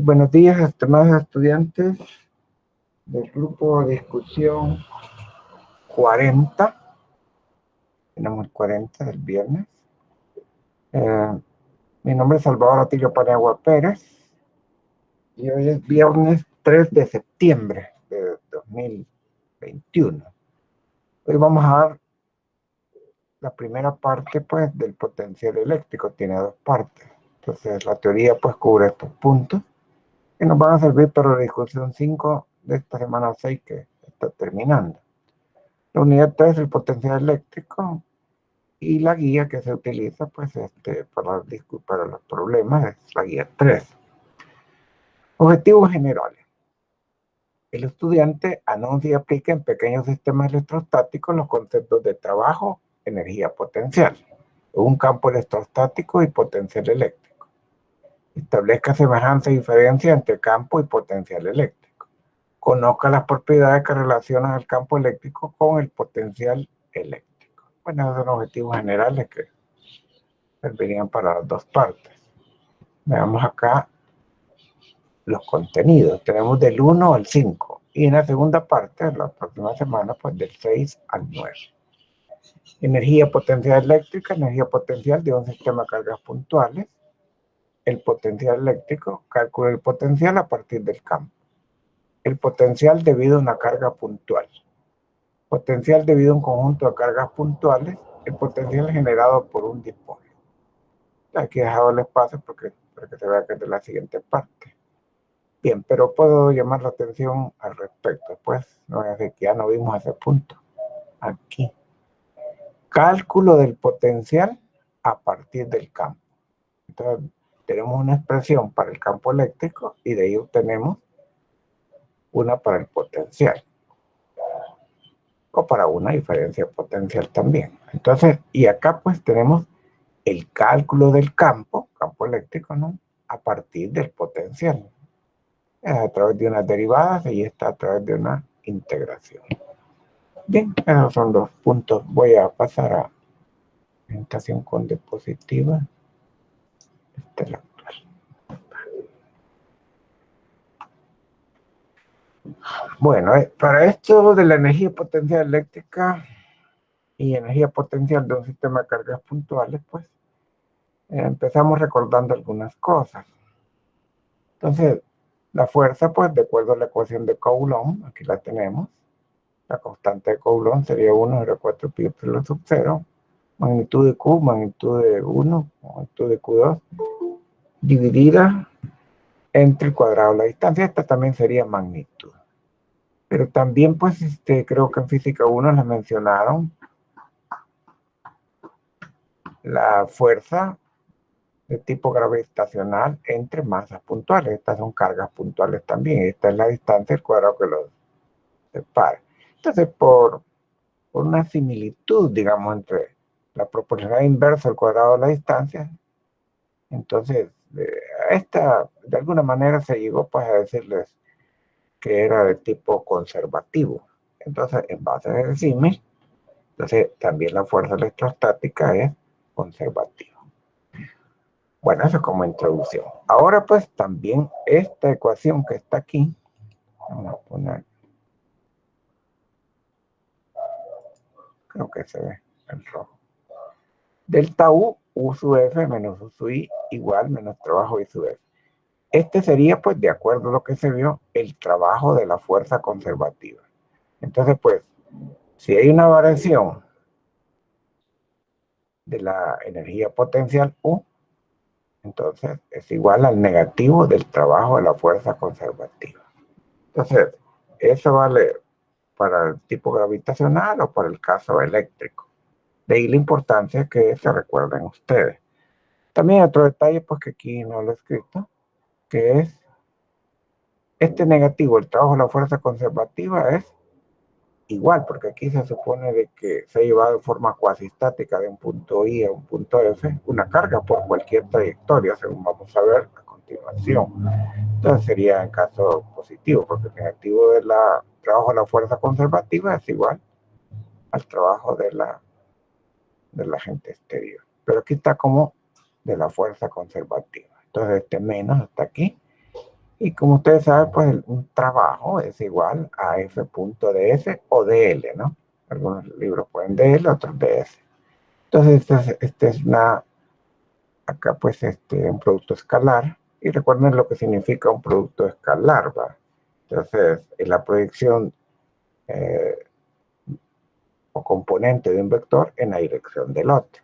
Buenos días, estimados estudiantes del grupo de discusión 40. Tenemos el 40 del viernes. Mi nombre es Salvador Otilio Paniagua Pérez y hoy es viernes 3 de septiembre de 2021. Hoy vamos a dar la primera parte, pues, del potencial eléctrico. Tiene dos partes. Entonces, la teoría, pues, cubre estos puntos que nos van a servir para la discusión 5 de esta semana 6 que está terminando. La unidad 3 el potencial eléctrico y la guía que se utiliza, pues, para los problemas es la guía 3. Objetivos generales. El estudiante anuncia y aplica en pequeños sistemas electrostáticos los conceptos de trabajo, energía potencial, un campo electrostático y potencial eléctrico. Establezca semejanza y diferencia entre campo y potencial eléctrico. Conozca las propiedades que relacionan el campo eléctrico con el potencial eléctrico. Bueno, esos son objetivos generales que servirían para las dos partes. Veamos acá los contenidos. Tenemos del 1 al 5. Y en la segunda parte, la próxima semana, pues del 6 al 9. Energía potencial eléctrica, energía potencial de un sistema de cargas puntuales. El potencial eléctrico, cálculo del potencial a partir del campo. El potencial debido a una carga puntual. Potencial debido a un conjunto de cargas puntuales. El potencial generado por un dipolo. Aquí he dejado el espacio para que se vea que es de la siguiente parte. Bien, pero puedo llamar la atención al respecto. Pues no es de que ya no vimos ese punto. Aquí. Cálculo del potencial a partir del campo. Entonces, tenemos una expresión para el campo eléctrico y de ahí obtenemos una para el potencial. O para una diferencia potencial también. Entonces, y acá pues tenemos el cálculo del campo eléctrico, ¿no? A partir del potencial. A través de unas derivadas y está a través de una integración. Bien, esos son los puntos. Voy a pasar a presentación con diapositiva. Esta es la actual. Bueno, para esto de la energía potencial eléctrica y energía potencial de un sistema de cargas puntuales, pues empezamos recordando algunas cosas. Entonces, la fuerza, pues, de acuerdo a la ecuación de Coulomb, aquí la tenemos. La constante de Coulomb sería 1 sobre 4 pi epsilon sub 0. Magnitud de Q, magnitud de 1, magnitud de Q2, dividida entre el cuadrado de la distancia. Esta también sería magnitud. Pero también, pues, creo que en física 1 les mencionaron la fuerza de tipo gravitacional entre masas puntuales. Estas son cargas puntuales también. Esta es la distancia, el cuadrado que los separa. Entonces, por una similitud, digamos, entre la proporcionalidad inversa al cuadrado de la distancia, entonces, esta, de alguna manera se llegó pues a decirles que era de tipo conservativo. Entonces, en base a ese símil, entonces también la fuerza electrostática es conservativa. Bueno, eso como introducción. Ahora pues también esta ecuación que está aquí, vamos a poner, creo que se ve en rojo. Delta U, U sub F menos U sub I igual menos trabajo I sub F. Este sería, pues, de acuerdo a lo que se vio, el trabajo de la fuerza conservativa. Entonces, pues, si hay una variación de la energía potencial U, entonces es igual al negativo del trabajo de la fuerza conservativa. Entonces, eso vale para el tipo gravitacional o para el caso eléctrico. De ahí la importancia que se recuerden ustedes. También otro detalle, pues, que aquí no lo he escrito, que es este negativo, el trabajo de la fuerza conservativa, es igual, porque aquí se supone de que se ha llevado de forma cuasi estática de un punto I a un punto F una carga por cualquier trayectoria, según vamos a ver a continuación. Entonces sería en caso positivo, porque el negativo del trabajo de la fuerza conservativa es igual al trabajo de la agente exterior. Pero aquí está como de la fuerza conservativa. Entonces este menos hasta aquí Y como ustedes saben, pues un trabajo es igual a F.ds o dl, ¿no? Algunos libros pueden dl, otros ds. Entonces, este es acá pues un producto escalar. Y recuerden lo que significa un producto escalar, ¿va? Entonces, es la proyección eh, o componente de un vector en la dirección del otro.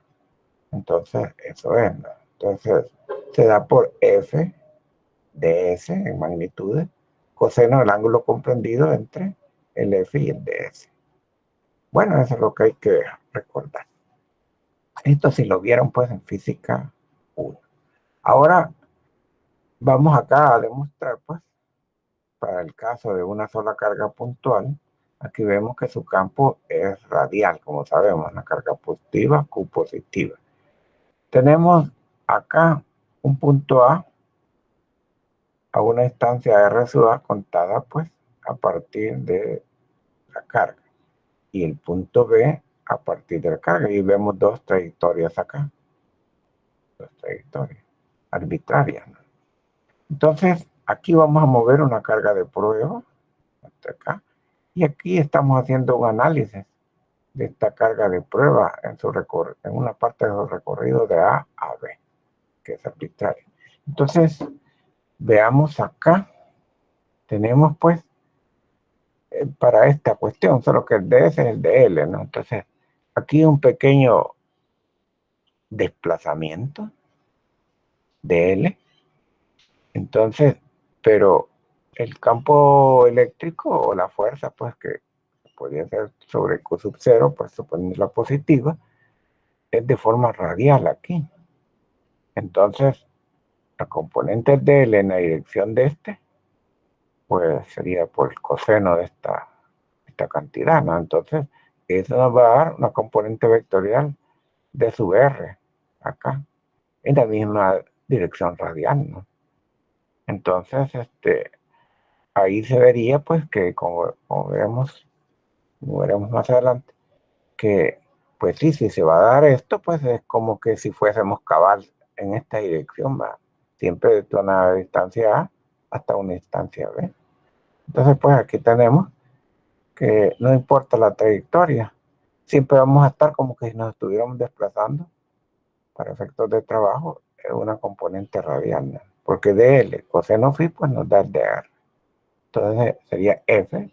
Entonces, eso es, ¿no? Entonces, se da por f de s en magnitudes, coseno del ángulo comprendido entre el f y el ds. Bueno, eso es lo que hay que recordar. Esto si lo vieron pues en física 1. Ahora vamos acá a demostrar pues, para el caso de una sola carga puntual, aquí vemos que su campo es radial, como sabemos, una carga positiva, Q positiva. Tenemos acá un punto a una distancia R sub A contada pues a partir de la carga y el punto B a partir de la carga, y vemos dos trayectorias acá, dos trayectorias arbitrarias, ¿no? Entonces aquí vamos a mover una carga de prueba hasta acá, y aquí estamos haciendo un análisis de esta carga de prueba en una parte de su recorrido de A a B, que es arbitraria. Entonces veamos acá, tenemos pues para esta cuestión, solo que el ds es el de L, ¿no? Entonces, aquí un pequeño desplazamiento de L. Entonces, pero el campo eléctrico o la fuerza, pues que podría ser sobre Q sub 0, pues suponiendo la positiva, es de forma radial aquí. Entonces, la componente de L en la dirección de pues sería por el coseno de esta cantidad, ¿no? Entonces, eso nos va a dar una componente vectorial de sub R acá, en la misma dirección radial, ¿no? Entonces, ahí se vería, pues, que como veremos más adelante, que, pues sí, si se va a dar esto, pues es como que si fuésemos cabal en esta dirección, ¿va? Siempre de una distancia A hasta una distancia B. Entonces, pues aquí tenemos que no importa la trayectoria, siempre vamos a estar como que si nos estuviéramos desplazando para efectos de trabajo es una componente radial, ¿no? Porque dl coseno phi pues nos da el dr. Entonces sería f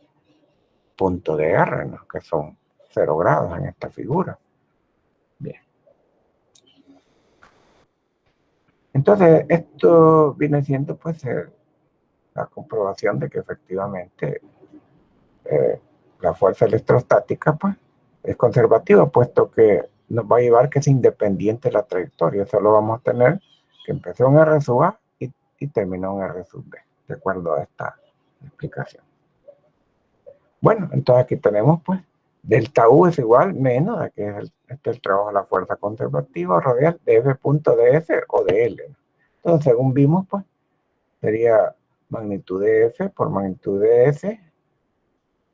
punto dr, ¿no? Que son 0 grados en esta figura. Bien. Entonces esto viene siendo pues la comprobación de que efectivamente la fuerza electrostática pues es conservativa, puesto que nos va a llevar que es independiente la trayectoria. Solo vamos a tener que empezó en R sub A y terminó en R sub B, de acuerdo a esta explicación. Bueno, entonces aquí tenemos pues delta U es igual menos, aquí es el trabajo de la fuerza conservativa radial de F.ds o de L. Entonces, según vimos, pues sería magnitud de F por magnitud de S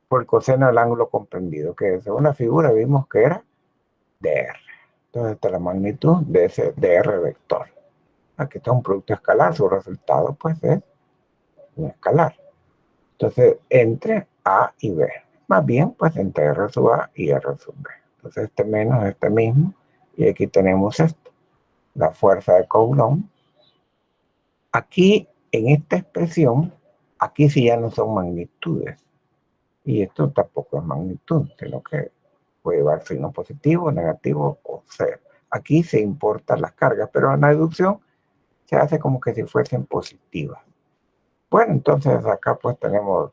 por coseno del ángulo comprendido, que según la figura vimos que era dr. Entonces, esta es la magnitud de ese dr vector. Aquí está un producto escalar, su resultado pues es un escalar. Entonces, entre A y B. Más bien, pues entre R sub A y R sub B. Entonces, este menos este mismo. Y aquí tenemos esto, la fuerza de Coulomb. Aquí, en esta expresión, aquí sí ya no son magnitudes. Y esto tampoco es magnitud, sino que puede llevar signo positivo, negativo o cero. Aquí se importan las cargas, pero en la deducción se hace como que si fuesen positivas. Bueno, entonces acá pues tenemos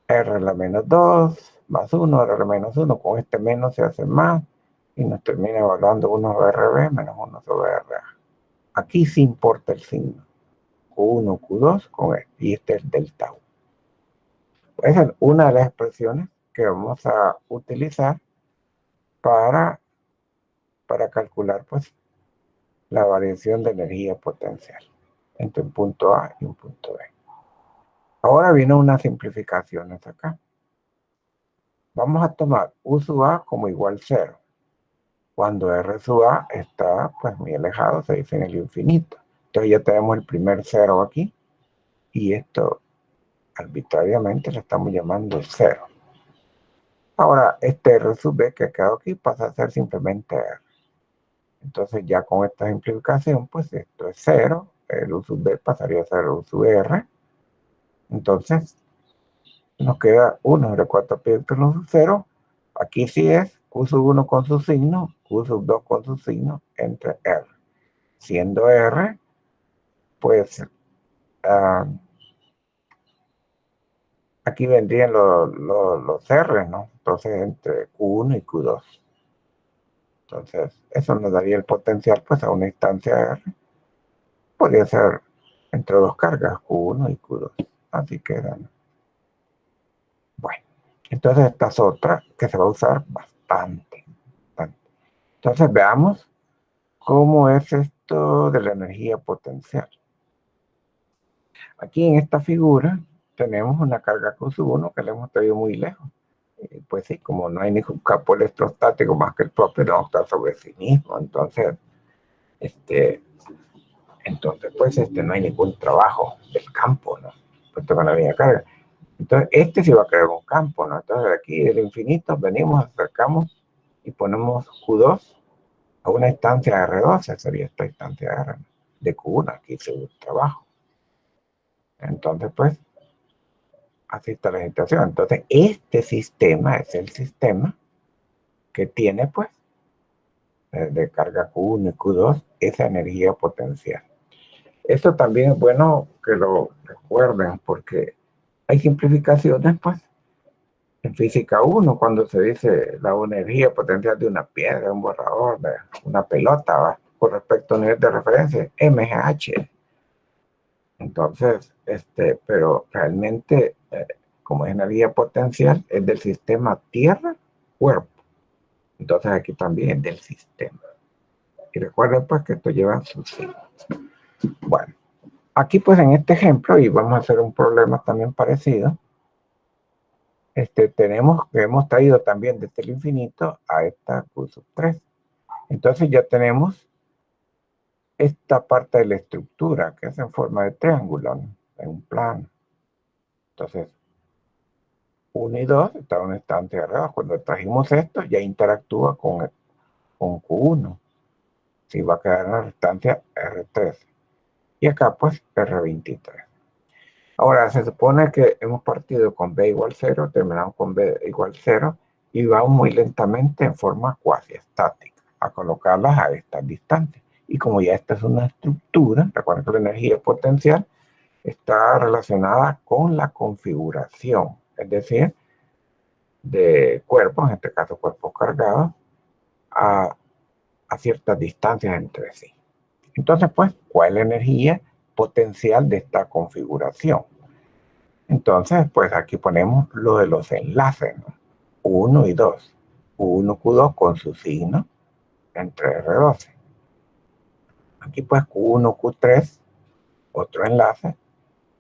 R a la menos 2 más 1, R a la menos 1. Con este menos se hace más y nos termina evaluando 1 sobre RB menos 1 sobre RA. Aquí sí importa el signo. Q1, Q2 con este, y este es delta U. Esa es una de las expresiones que vamos a utilizar para calcular pues la variación de energía potencial entre un punto A y un punto B. Ahora vienen unas simplificaciones acá. Vamos a tomar U sub A como igual 0. Cuando R sub A está pues muy alejado, se dice en el infinito. Entonces ya tenemos el primer 0 aquí. y esto arbitrariamente le estamos llamando 0. Ahora, este R sub B que ha quedado aquí pasa a ser simplemente R. Entonces ya con esta simplificación, pues esto es 0, el U sub B pasaría a ser U sub R. Entonces nos queda 1 sobre 4 pi epsilon sub 0. Aquí sí es Q sub 1 con su signo, Q sub 2 con su signo, entre R. Siendo R, pues aquí vendrían los R, ¿no? Entonces entre Q1 y Q2. Entonces, eso nos daría el potencial pues a una instancia R. Podría ser entre dos cargas, Q1 y Q2. Así quedan. Bueno, entonces esta es otra que se va a usar bastante. Entonces veamos cómo es esto de la energía potencial. Aquí en esta figura tenemos una carga Q1 que la hemos traído muy lejos. Pues sí, como no hay ningún campo electrostático más que el propio, no está sobre sí mismo. Entonces, pues no hay ningún trabajo del campo, ¿no? Puesto con la línea de carga. Entonces, sí va a crear un campo, ¿no? Entonces, aquí el infinito, venimos, acercamos y ponemos Q2 a una instancia R12, sería esta instancia R, ¿no? De Q1, aquí se un trabajo. Entonces, pues, así está la situación. Entonces, este sistema es el sistema que tiene, pues, de carga Q1 y Q2, esa energía potencial. Esto también es bueno que lo recuerden porque hay simplificaciones, pues, en física 1, cuando se dice la energía potencial de una piedra, un borrador, de una pelota, ¿va? Con respecto a un nivel de referencia, mgh. Entonces, pero realmente, como es energía potencial, es del sistema tierra-cuerpo. Entonces aquí también es del sistema. Y recuerden pues que esto lleva sus signos. Bueno, aquí pues en este ejemplo, y vamos a hacer un problema también parecido, tenemos que hemos traído también desde el infinito a esta Q sub 3. Entonces ya tenemos esta parte de la estructura que es en forma de triángulo, ¿no? En un plano. Entonces, 1 y 2 está en una instancia arriba. Cuando trajimos esto, ya interactúa con Q1. Sí, va a quedar en la instancia R3. Y acá, pues, R23. Ahora, se supone que hemos partido con B igual 0, terminamos con B igual 0, y vamos muy lentamente en forma cuasi estática a colocarlas a estas distancias. Y como ya esta es una estructura, recuerden que la energía potencial está relacionada con la configuración, es decir, de cuerpos, en este caso cuerpos cargados, a ciertas distancias entre sí. Entonces, pues, ¿cuál es la energía potencial de esta configuración? Entonces, pues aquí ponemos lo de los enlaces, ¿no? 1 y 2. 1, Q2 con su signo entre R12. Aquí pues Q1, Q3, otro enlace,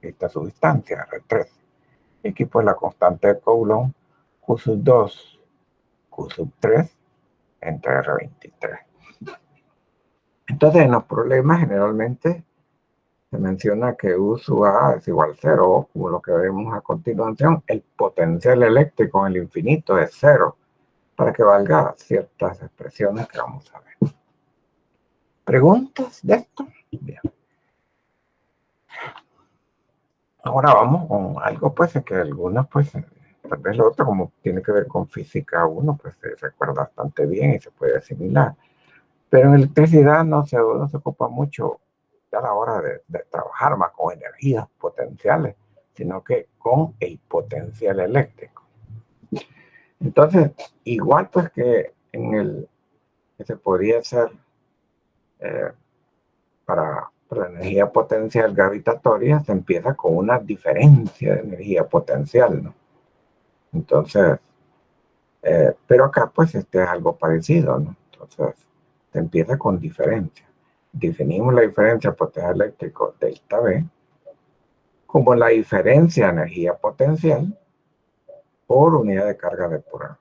esta es su distancia, R3. Y aquí pues la constante de Coulomb, Q sub 2, Q sub 3, entre R23. Entonces en los problemas generalmente se menciona que U sub A es igual a 0, como lo que vemos a continuación, el potencial eléctrico en el infinito es 0, para que valga ciertas expresiones que vamos a ver. ¿Preguntas de esto? Bien. Ahora vamos con algo, pues, que algunos, pues, tal vez lo otro, como tiene que ver con física 1, pues se recuerda bastante bien y se puede asimilar. Pero en electricidad no se ocupa mucho a la hora de trabajar más con energías potenciales, sino que con el potencial eléctrico. Entonces, igual pues que que se podría hacer para la energía potencial gravitatoria, se empieza con una diferencia de energía potencial, ¿no? Entonces, pero acá pues es algo parecido, ¿no? Entonces, se empieza con diferencia. Definimos la diferencia de potencial eléctrico delta V como la diferencia de energía potencial por unidad de carga depurada.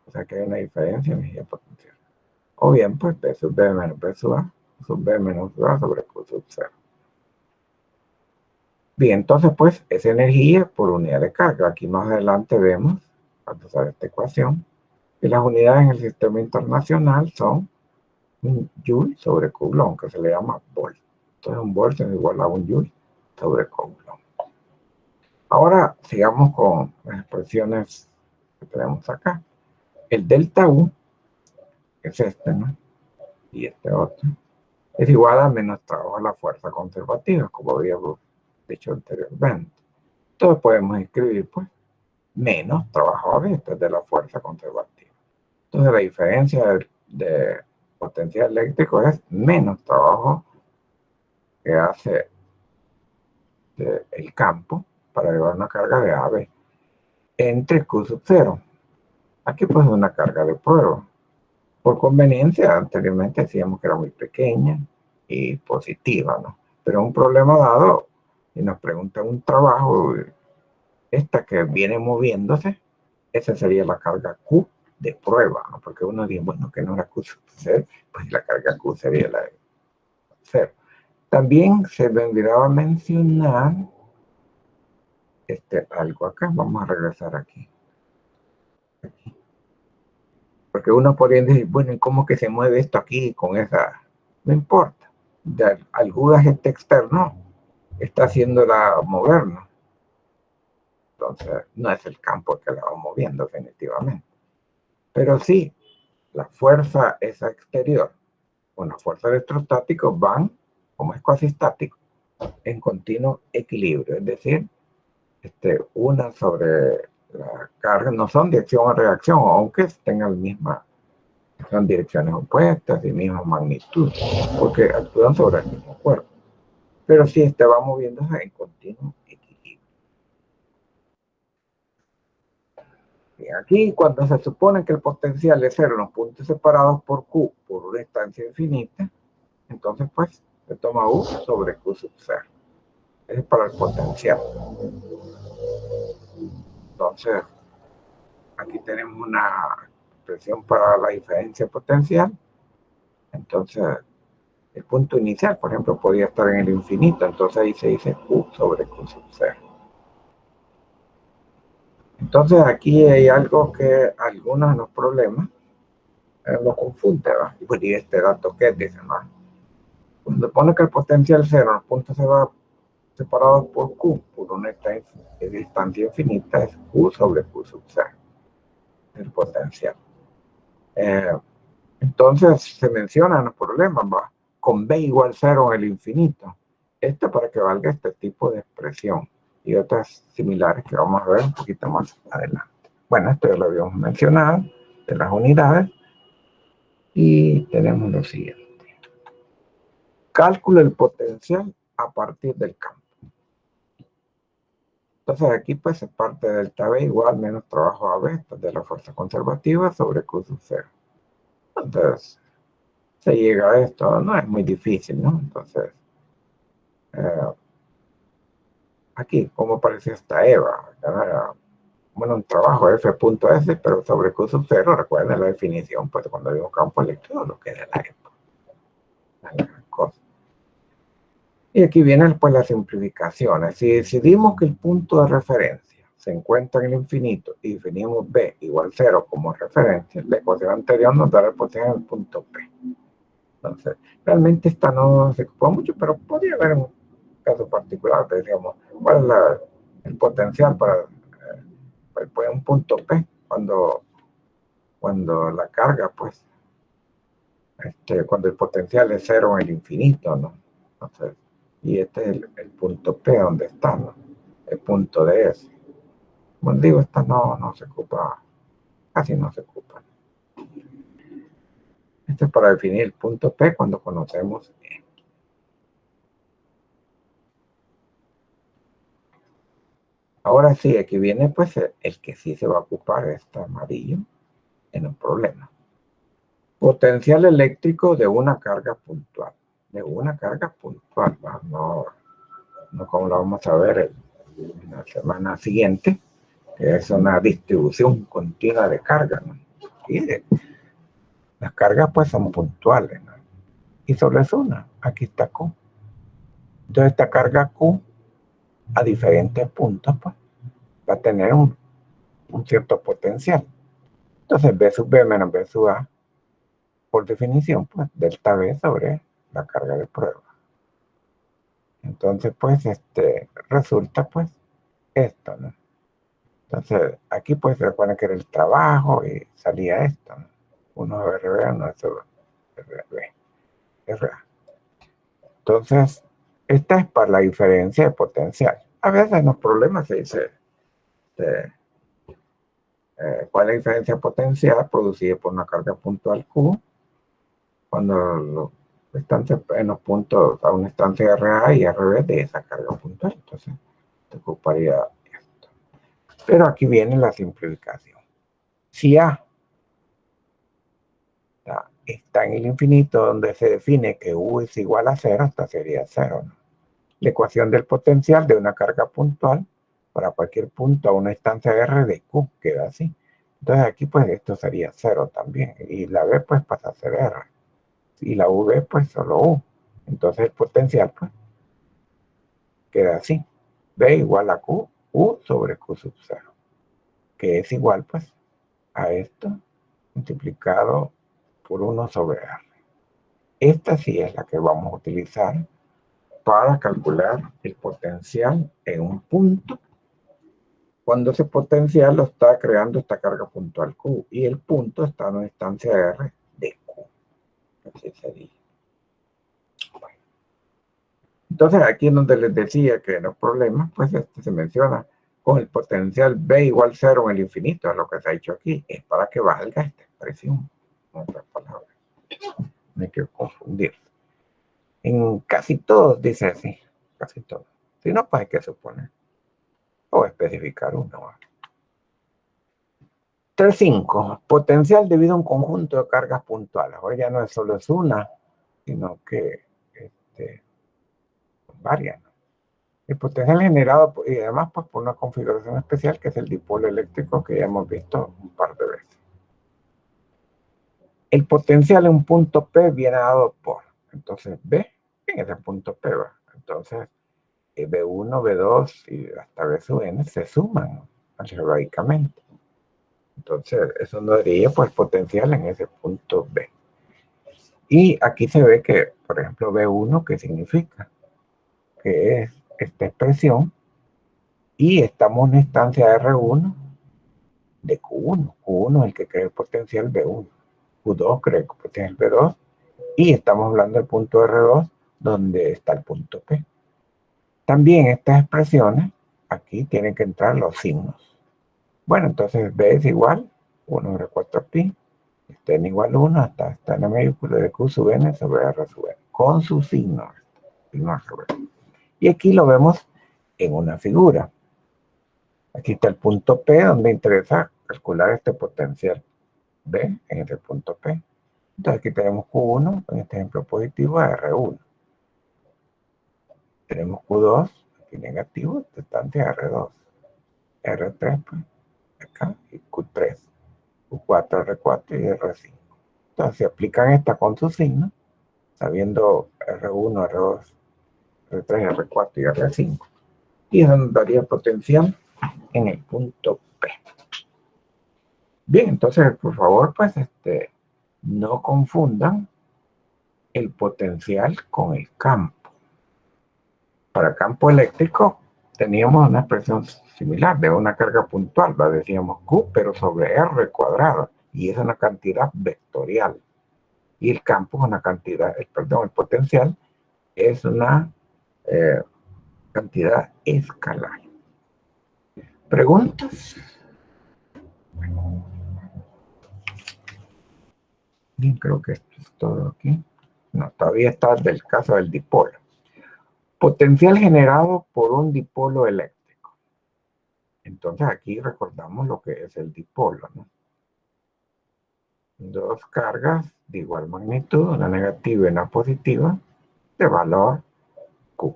O sea que hay una diferencia de energía potencial. O bien, pues P sub B menos B sub A, sub B menos A sobre Q sub 0. Bien, entonces pues es energía por unidad de carga. Aquí más adelante vemos, al usar esta ecuación, que las unidades en el sistema internacional son un joule sobre coulomb, que se le llama volt. Entonces un volt es igual a un joule sobre coulomb. Ahora sigamos con las expresiones que tenemos acá. El delta U, que es este, ¿no? Y este otro, es igual a menos trabajo a la fuerza conservativa, como habíamos dicho anteriormente. Entonces podemos escribir, pues, menos trabajo a veces de la fuerza conservativa. Entonces la diferencia de potencial eléctrico es menos trabajo que hace el campo para llevar una carga de A a B entre Q sub 0. Aquí pues una carga de prueba. Por conveniencia, anteriormente decíamos que era muy pequeña y positiva, ¿no? Pero un problema dado, y nos preguntan un trabajo, esta que viene moviéndose, esa sería la carga Q de prueba, ¿no? Porque uno dice, bueno, que no era Q sub 0, pues la carga Q sería la de 0. También se me olvidaba mencionar algo acá. Vamos a regresar aquí. Porque uno podría decir, bueno, ¿y cómo que se mueve esto aquí con esa? No importa. Algún agente externo está haciéndola movernos. Entonces, no es el campo que la va moviendo definitivamente. Pero sí, la fuerza esa exterior con la fuerza electrostática van, como es cuasi estático, en continuo equilibrio. Es decir, una sobre la carga, no son dirección o reacción, aunque tengan la misma, son direcciones opuestas y misma magnitud, porque actúan sobre el mismo cuerpo. Pero sí va moviéndose en continuo equilibrio. Y aquí, cuando se supone que el potencial es cero en los puntos separados por Q por una distancia infinita, entonces pues se toma U sobre Q sub 0. Ese es para el potencial. Entonces, aquí tenemos una expresión para la diferencia potencial. Entonces, el punto inicial, por ejemplo, podría estar en el infinito. Entonces ahí se dice Q sobre Q sub 0. Entonces aquí hay algo que algunos de los problemas lo confunde, ¿verdad? Y pues, ¿y este dato qué? Dicen, ¿no? Cuando pone que el potencial cero, los puntos se va separados por Q, por una distancia infinita, es Q sobre Q sub 0, el potencial. Entonces se mencionan los problemas, ¿va? Con B igual 0 en el infinito. Esto para que valga este tipo de expresión y otras similares que vamos a ver un poquito más adelante. Bueno, esto ya lo habíamos mencionado, de las unidades. Y tenemos lo siguiente. Cálculo el potencial a partir del campo. Entonces aquí pues se parte del delta B igual menos trabajo AB de la fuerza conservativa sobre Q sub 0. Entonces se llega a esto, no es muy difícil, ¿no? Entonces aquí como aparece esta EVA, bueno, un trabajo F.S, pero sobre Q sub 0, recuerden la definición, pues cuando digo campo eléctrico, lo que es de la EVA. Y aquí vienen pues las simplificaciones. Si decidimos que el punto de referencia se encuentra en el infinito y definimos B igual 0 como referencia, la ecuación anterior nos da la potencial en el punto P. Entonces, realmente esta no se ocupa mucho, pero podría haber un caso particular, decíamos, ¿cuál es el potencial para un punto P cuando la carga, pues, cuando el potencial es 0 en el infinito, ¿no? Entonces, y este es el punto P donde está, ¿no? El punto de S. Como digo, esta no se ocupa, casi no se ocupa. Esto es para definir el punto P cuando conocemos E. Ahora sí, aquí viene pues el que sí se va a ocupar, este amarillo, en un problema. Potencial eléctrico de una carga puntual. De una carga puntual, no como lo vamos a ver en la semana siguiente, que es una distribución continua de carga, ¿no? Y las cargas pues son puntuales, ¿no? Y solo es una, aquí está Q. Entonces esta carga Q a diferentes puntos, pues va a tener un cierto potencial. Entonces, B sub B menos B sub A, por definición, pues delta B sobre la carga de prueba. Entonces, pues, resulta, pues, esto, ¿no? Entonces, aquí, pues, se pone que era el trabajo y salía esto, ¿no? Uno RB, uno RB, RA. Entonces, esta es para la diferencia de potencial. A veces en los problemas se dice, ¿cuál es la diferencia potencial producida por una carga puntual Q cuando están en los puntos a una estancia RA y RB de esa carga puntual? Entonces, te ocuparía esto. Pero aquí viene la simplificación. Si A está en el infinito, donde se define que U es igual a cero, esta sería cero, ¿no? La ecuación del potencial de una carga puntual para cualquier punto a una instancia R de Q queda así. Entonces aquí pues esto sería cero también. Y la B pues pasa a ser R. Y la V pues solo U. Entonces el potencial pues queda así. B igual a Q, U sobre Q sub 0. Que es igual pues a esto multiplicado por 1 sobre R. Esta sí es la que vamos a utilizar para calcular el potencial en un punto cuando ese potencial lo está creando esta carga puntual Q y el punto está en una instancia R de Q. Así sería. Bueno. Entonces aquí es donde les decía que en los problemas pues se menciona con el potencial B igual 0 en el infinito, es lo que se ha dicho aquí, es para que valga esta expresión, en otras palabras. No hay que confundir. En casi todos dice así, casi todos. Si no, pues hay que suponer o especificar uno. 3.5. Potencial debido a un conjunto de cargas puntuales. Ahora ya no solo es una, sino que varias, ¿no? El potencial generado y además pues, por una configuración especial que es el dipolo eléctrico que ya hemos visto un par de veces. El potencial en un punto P viene dado por, entonces B en ese punto P va. Entonces B1, B2 y hasta B sub N se suman algebraicamente. Entonces eso nos daría pues potencial en ese punto B. Y aquí se ve que, por ejemplo, B1, ¿qué significa? Que es esta expresión y estamos en una instancia R1 de Q1. Q1 es el que crea el potencial B1. Q2 crea el potencial B2 y estamos hablando del punto R2 donde está el punto P. También estas expresiones, aquí tienen que entrar los signos. Bueno, entonces B es igual 1 sobre 4pi, este n igual a 1 hasta esta n mayúscula de Q sub n sobre R sub n, con sus signos. Y aquí lo vemos en una figura. Aquí está el punto P, donde interesa calcular este potencial B en este punto P. Entonces aquí tenemos Q1, en este ejemplo positivo, a R1. Tenemos Q2, aquí negativo, distante a R2. R3, pues, acá, y Q3. Q4, R4 y R5. Entonces, se aplican esta con sus signos, sabiendo R1, R2, R3, R4 y R5. Y eso nos daría potencial en el punto P. Bien, entonces, por favor, pues, no confundan el potencial con el campo. Para campo eléctrico teníamos una expresión similar de una carga puntual, la decíamos Q, pero sobre R cuadrado, y es una cantidad vectorial. Y el campo es una cantidad, el potencial es una cantidad escalar. ¿Preguntas? Bien, creo que esto es todo aquí. No, todavía está del caso del dipolo. Potencial generado por un dipolo eléctrico. Entonces aquí recordamos lo que es el dipolo, ¿no? Dos cargas de igual magnitud, una negativa y una positiva, de valor Q.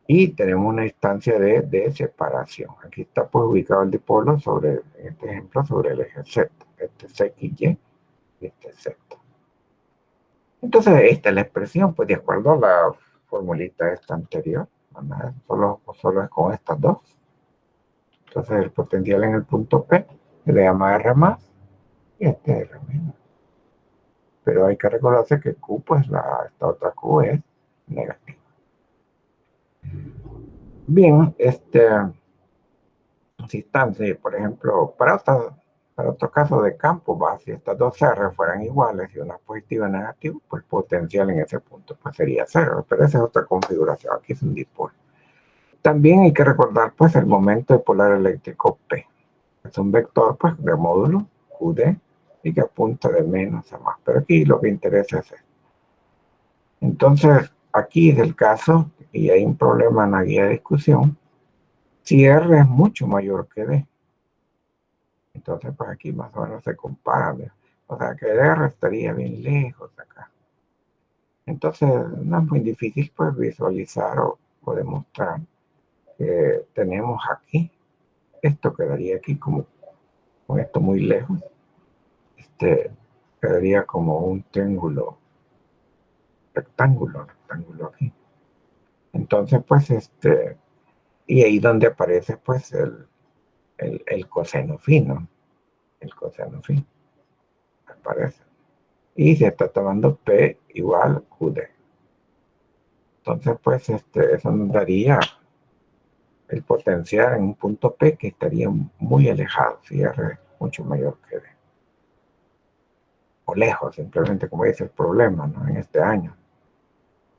Y tenemos una instancia de separación. Aquí está pues ubicado el dipolo sobre, en este ejemplo, sobre el eje Z. Este es X, Y, y este es Z. Entonces esta es la expresión, pues de acuerdo a la formulita esta anterior, ¿verdad? Solo es con estas dos. Entonces el potencial en el punto P se le llama R más y este es R menos. Pero hay que recordarse que Q, pues esta otra Q es negativa. Bien, si están, por ejemplo, para otro caso de campo, si estas dos R fueran iguales y una positiva y una negativa, pues potencial en ese punto pues sería cero, pero esa es otra configuración, aquí es un dipol. También hay que recordar pues el momento de polar eléctrico P. Es un vector pues de módulo QD y que apunta de menos a más, pero aquí lo que interesa es esto. Entonces, aquí es el caso, y hay un problema en la guía de discusión, si R es mucho mayor que D. Entonces, pues aquí más o menos se compara. O sea, que R estaría bien lejos acá. Entonces, no es muy difícil pues visualizar o demostrar que tenemos aquí. Esto quedaría aquí como con esto muy lejos. Quedaría como un rectángulo aquí. Entonces, pues y ahí donde aparece pues el coseno fino. El coseno fino aparece. Y se está tomando P igual QD. Entonces, pues, eso nos daría el potencial en un punto P que estaría muy alejado, si R es mucho mayor que D. O lejos, simplemente como dice el problema, ¿no? En este año.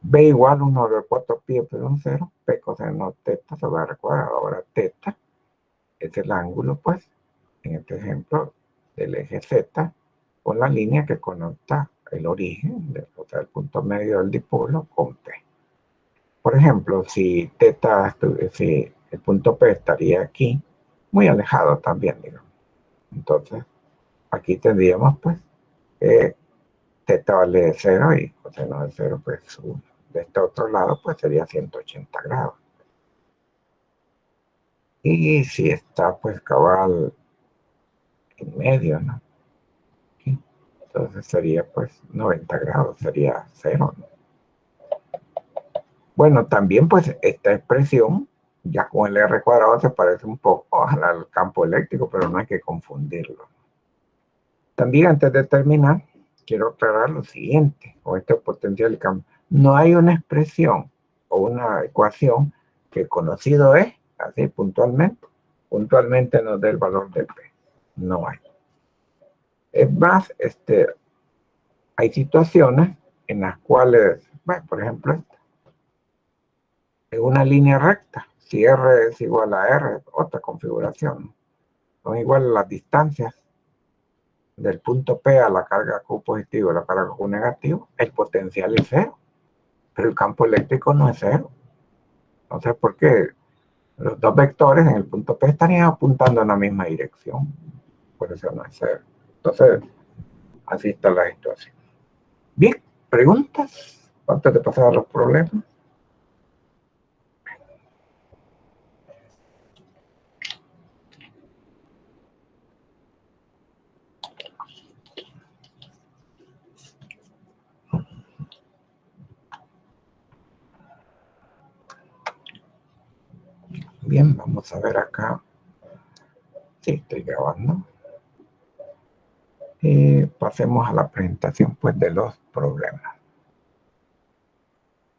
B igual 1 over 4 pi epsilon 0, P coseno teta sobre R cuadrado. Ahora teta es el ángulo, pues, en este ejemplo, del eje Z con la línea que conecta el origen, o sea, el punto medio del dipolo con P. Por ejemplo, si el punto P estaría aquí, muy alejado también, digamos. Entonces, aquí tendríamos, pues, que teta vale 0 y coseno de 0, pues, 1. De este otro lado, pues, sería 180 grados. Y si está, pues, cabal en medio, ¿no? Aquí. Entonces sería, pues, 90 grados, sería 0, ¿no? Bueno, también pues esta expresión, ya con el R cuadrado se parece un poco al campo eléctrico, pero no hay que confundirlo. También antes de terminar, quiero aclarar lo siguiente, con este potencial de campo. No hay una expresión o una ecuación que conocido es, así puntualmente nos dé el valor de P. No hay. Es más, hay situaciones en las cuales, bueno, por ejemplo, en una línea recta, si R es igual a R, otra configuración, son iguales las distancias del punto P a la carga Q positivo y la carga Q negativo, el potencial es cero, pero el campo eléctrico no es cero. Entonces, ¿por qué? Los dos vectores en el punto P estarían apuntando en la misma dirección, por eso no es cero. Entonces, así está la situación. Bien, ¿preguntas antes de pasar a los problemas? Bien, vamos a ver acá. Sí, estoy grabando. Pasemos a la presentación pues de los problemas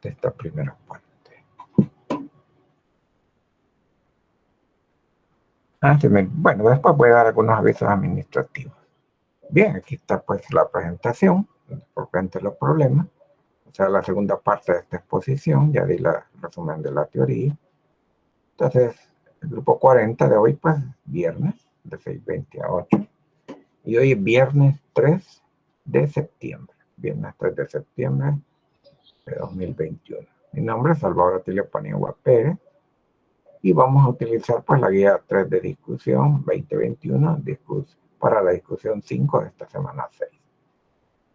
de esta primera parte. Bueno, después voy a dar algunos avisos administrativos. Bien, aquí está pues la presentación frente a los problemas, o sea, la segunda parte de esta exposición. Ya di el resumen de la teoría. Entonces, el grupo 40 de hoy, pues, viernes, de 6:20 a 8. Y hoy es viernes 3 de septiembre. Viernes 3 de septiembre de 2021. Mi nombre es Salvador Atilio Paniagua Pérez. Y vamos a utilizar pues la guía 3 de discusión 2021 para la discusión 5 de esta semana 6.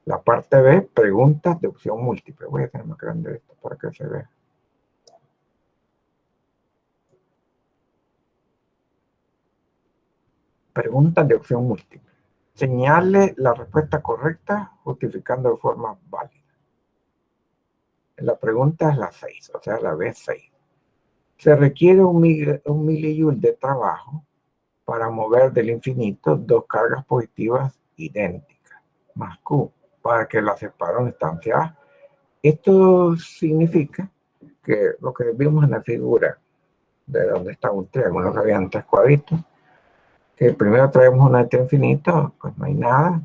La parte B, preguntas de opción múltiple. Voy a hacer más grande esto para que se vea. Preguntas de opción múltiple. Señale la respuesta correcta justificando de forma válida. La pregunta es la 6, o sea, la B6. Se requiere un milijoule de trabajo para mover del infinito dos cargas positivas idénticas, más Q, para que las separe una instancia A. Esto significa que lo que vimos en la figura de donde está un triángulo, que habían tres cuadritos, que primero traemos una entre infinito, pues no hay nada,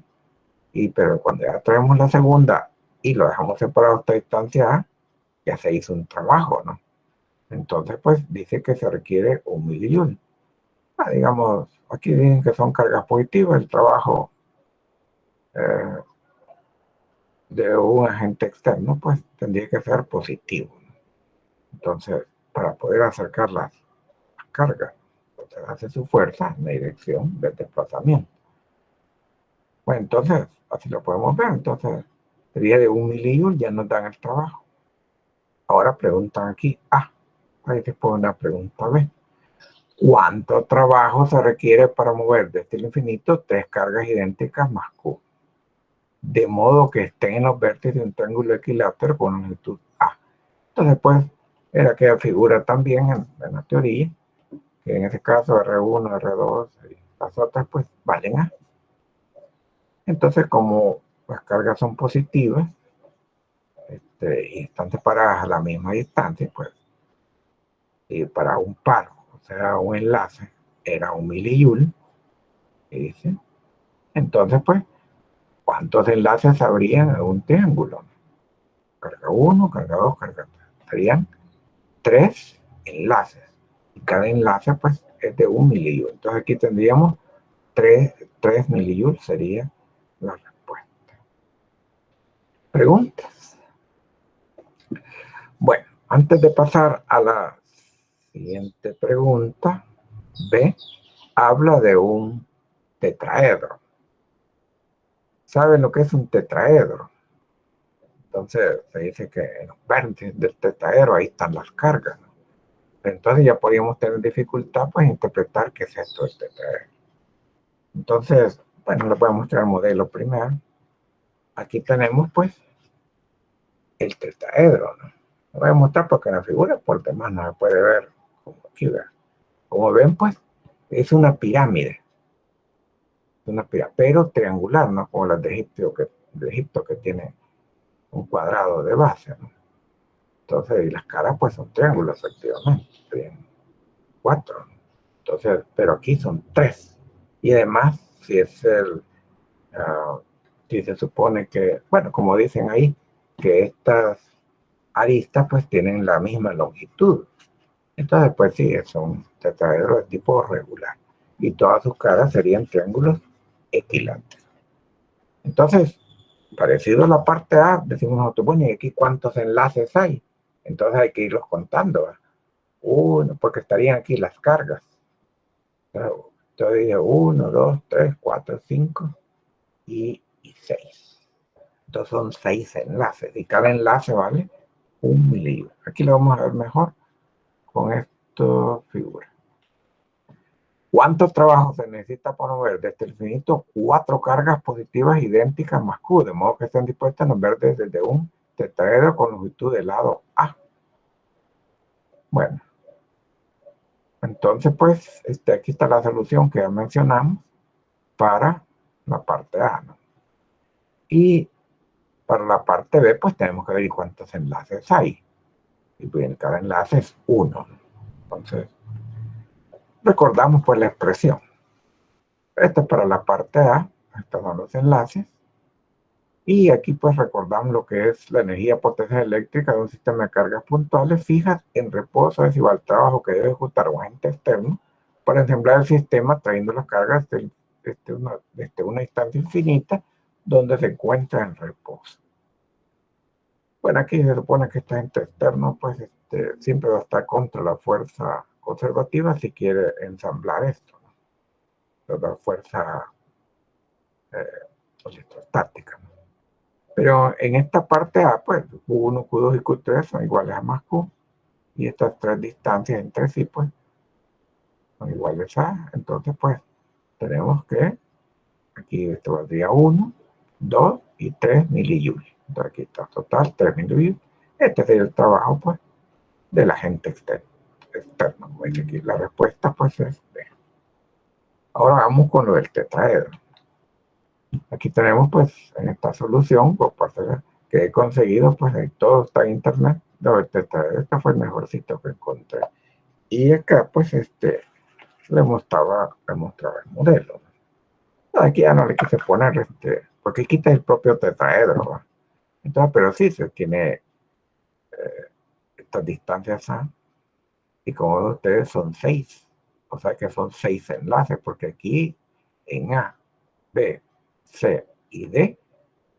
pero cuando ya traemos la segunda y lo dejamos separado a esta distancia A, ya se hizo un trabajo, ¿no? Entonces, pues dice que se requiere un milijoule. Digamos, aquí dicen que son cargas positivas, el trabajo eh, de un agente externo, pues tendría que ser positivo, ¿no? Entonces, para poder acercar las cargas, entonces hace su fuerza en la dirección del desplazamiento. Bueno, entonces, así lo podemos ver. Entonces, sería de un milijoule, ya nos dan el trabajo. Ahora preguntan aquí A. Ahí después una pregunta B. ¿Cuánto trabajo se requiere para mover desde el infinito tres cargas idénticas más Q? De modo que estén en los vértices de un triángulo equilátero con longitud A. Entonces, pues, era que figura también en la teoría, que en este caso R1, R2 y las otras, pues, valen A. Entonces, como las cargas son positivas y están separadas a la misma distancia, pues, y para un par, o sea, un enlace, era un milijoule, ¿sí? Entonces, pues, ¿cuántos enlaces habrían en un triángulo? Carga 1, carga 2, carga 3. Serían 3 enlaces. Y cada enlace, pues, es de un milijoule. Entonces, aquí tendríamos 3 milijoules sería la respuesta. ¿Preguntas? Bueno, antes de pasar a la siguiente pregunta, B habla de un tetraedro. ¿Saben lo que es un tetraedro? Entonces se dice que en los vértices del tetraedro ahí están las cargas, ¿no? Entonces ya podríamos tener dificultad pues interpretar qué es esto del tetraedro. Entonces, bueno, les voy a mostrar el modelo primero. Aquí tenemos pues el tetraedro, ¿no? Lo voy a mostrar porque en la figura por demás no se puede ver como aquí, ¿verdad? Como ven pues es una pirámide, pero triangular, ¿no? Como las de Egipto que tiene un cuadrado de base, ¿no? Entonces, y las caras pues son triángulos, efectivamente, tienen 4, ¿no? Entonces, pero aquí son 3. Y además, si se supone que, bueno, como dicen ahí, que estas aristas pues tienen la misma longitud. Entonces, pues sí, son tetraedros de tipo regular. Y todas sus caras serían triángulos equiláteros. Entonces, parecido a la parte A, decimos nosotros, bueno, ¿y aquí cuántos enlaces hay? Entonces hay que irlos contando, ¿verdad? Uno, porque estarían aquí las cargas. Entonces dice 1, 2, 3, 4, 5 y 6. Entonces son 6 enlaces y cada enlace vale un milijoule. Aquí lo vamos a ver mejor con esta figura. ¿Cuánto trabajo se necesita para mover desde el infinito 4 cargas positivas idénticas más Q, de modo que estén dispuestas a mover desde un tetraedro con longitud de lado A? Bueno, entonces pues aquí está la solución que ya mencionamos para la parte A, ¿no? Y para la parte B pues tenemos que ver cuántos enlaces hay. Y pues cada enlace es 1. Entonces recordamos pues la expresión. Esta es para la parte A, estos son los enlaces. Y aquí pues recordamos lo que es la energía potencial eléctrica de un sistema de cargas puntuales fijas en reposo es igual al trabajo que debe ejecutar un agente externo para ensamblar el sistema trayendo las cargas desde una instancia infinita donde se encuentra en reposo. Bueno, aquí se supone que este agente externo pues siempre va a estar contra la fuerza conservativa si quiere ensamblar esto, ¿no? La fuerza electrostática, ¿no? Pero en esta parte A, pues Q1, Q2 y Q3 son iguales a más Q. Y estas tres distancias entre sí, pues, son iguales a. Entonces, pues, tenemos que aquí esto valdría 1, 2 y 3 milijoules. Entonces, aquí está total 3 milijoules. Este sería el trabajo, pues, del agente externo. Como dice aquí, la respuesta pues es B. Ahora vamos con lo del tetraedro. Aquí tenemos pues en esta solución, por parte que he conseguido, pues ahí todo está en internet. Lo del tetraedro, este fue el mejor sitio que encontré. Y acá pues le mostraba el modelo. Aquí ya no le quise poner porque quita el propio tetraedro, ¿va? Entonces, pero sí se tiene estas distancias A, y como ven ustedes son 6, o sea que son 6 enlaces, porque aquí en A, B, C y D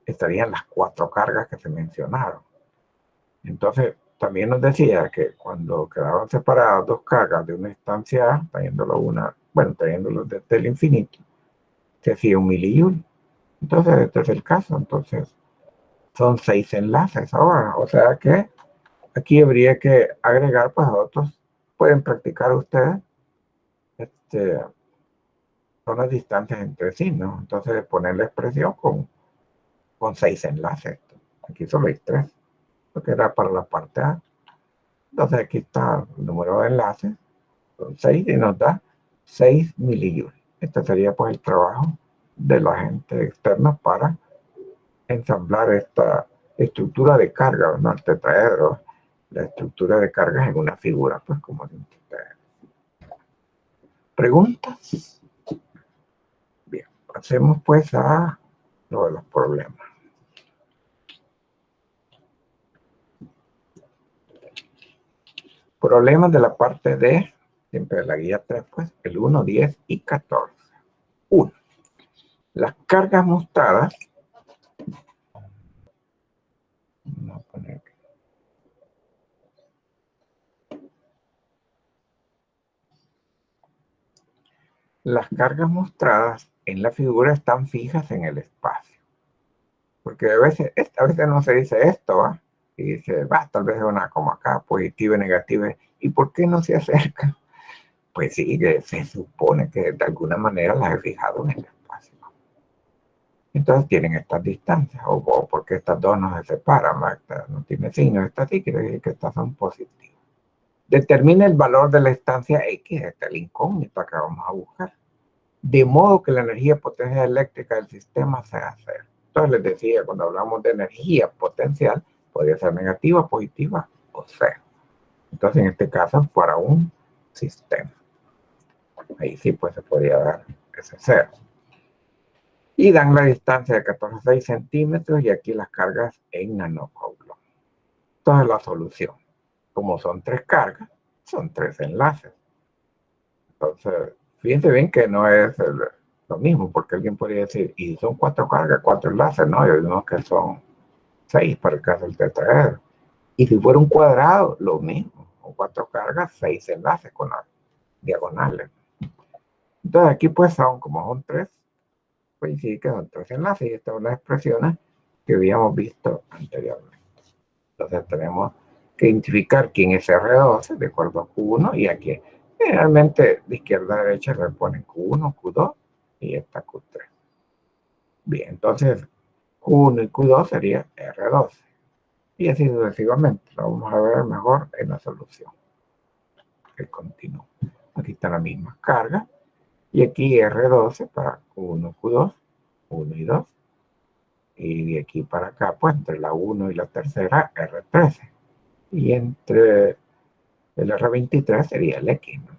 estarían las 4 cargas que se mencionaron. Entonces, también nos decía que cuando quedaban separadas 2 cargas de una instancia A, trayéndolo desde el infinito, se hacía 1 milijoule. Entonces, este es el caso. Entonces, son 6 enlaces ahora. O sea que aquí habría que agregar, pues, a otros. Pueden practicar ustedes. Son las distancias entre sí, ¿no? Entonces, poner la expresión con 6 enlaces. Aquí solo hay 3, porque era para la parte A. Entonces, aquí está el número de enlaces. Son 6 y nos da 6 milijoules. Este sería, pues, el trabajo de los agentes externos para ensamblar esta estructura de carga, ¿no? El tetraedro, la estructura de cargas en una figura, pues como de un tetraedro. ¿Preguntas? Bien, pasemos pues a lo de los problemas. Problemas de la parte D, siempre de la guía 3, pues el 1, 10 y 14. 1. Las cargas mostradas, vamos a poner aquí. Las cargas mostradas en la figura están fijas en el espacio. Porque a veces no se dice esto, ¿va? Y dice, tal vez es una como acá, positiva y negativa. ¿Y por qué no se acerca? Pues sí, que se supone que de alguna manera las he fijado en el espacio. Entonces tienen estas distancias, o porque estas dos no se separan, no tiene signo, esta sí quiere decir que estas son positivas. Determina el valor de la instancia X, esta es la incógnita que vamos a buscar, de modo que la energía potencial eléctrica del sistema sea cero. Entonces les decía, cuando hablamos de energía potencial, podría ser negativa, positiva o cero. Entonces en este caso, para un sistema, ahí sí pues se podría dar ese cero. Y dan la distancia de 14,6 centímetros y aquí las cargas en nanocoulombs. Entonces la solución, como son 3 cargas, son 3 enlaces. Entonces, fíjense bien que no es lo mismo, porque alguien podría decir, y son 4 cargas, 4 enlaces, no, y hay unos que son 6 para el caso del tetraedro. Y si fuera un cuadrado, lo mismo, con 4 cargas, 6 enlaces con las diagonales. Entonces aquí pues como son 3, pues sí que son 3 enlaces, y estas son las expresiones que habíamos visto anteriormente. Entonces tenemos que identificar quién es R12 de acuerdo a Q1, y aquí generalmente de izquierda a derecha le ponen Q1, Q2 y esta Q3. Bien, entonces Q1 y Q2 sería R12. Y así sucesivamente. Lo vamos a ver mejor en la solución. Que continúa. Aquí están las mismas cargas. Y aquí R12 para Q1, Q2, 1 y 2. Y de aquí para acá, pues entre la 1 y la tercera, R13. Y entre el R23 sería el X, ¿no?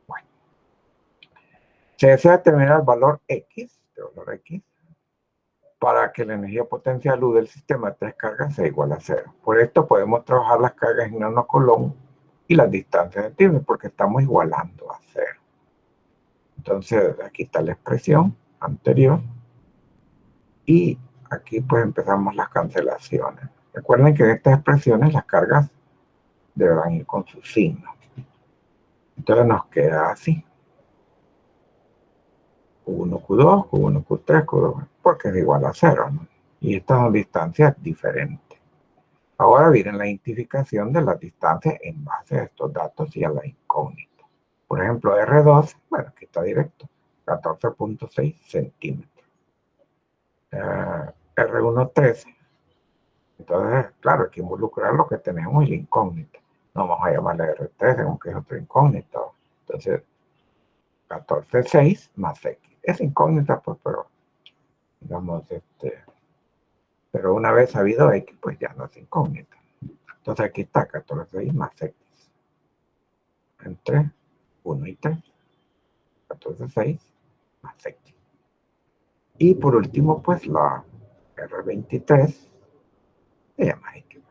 Bueno. Se desea determinar el valor X, para que la energía potencial U del sistema de 3 cargas sea igual a 0. Por esto podemos trabajar las cargas en nanocoulomb y las distancias de Tibet, porque estamos igualando a 0. Entonces, aquí está la expresión anterior. Y aquí pues empezamos las cancelaciones. Recuerden que en estas expresiones las cargas deberán ir con su signo. Entonces nos queda así. Q1, Q2, Q1, Q3, Q2, porque es igual a 0, ¿no? Y estas son distancias diferentes. Ahora viene la identificación de las distancias en base a estos datos y a la incógnita. Por ejemplo, R2, bueno, aquí está directo, 14,6 centímetros. R1, 13. Entonces, claro, hay que involucrar lo que tenemos y la incógnita. No vamos a llamarle R3, aunque es otro incógnito. Entonces, 14,6 más X. Es incógnita, pues, pero, digamos, pero una vez sabido X, pues ya no es incógnita. Entonces aquí está 14,6 más X. Entre 1 y 3. 14,6 más X. Y por último, pues la R23 se llama X.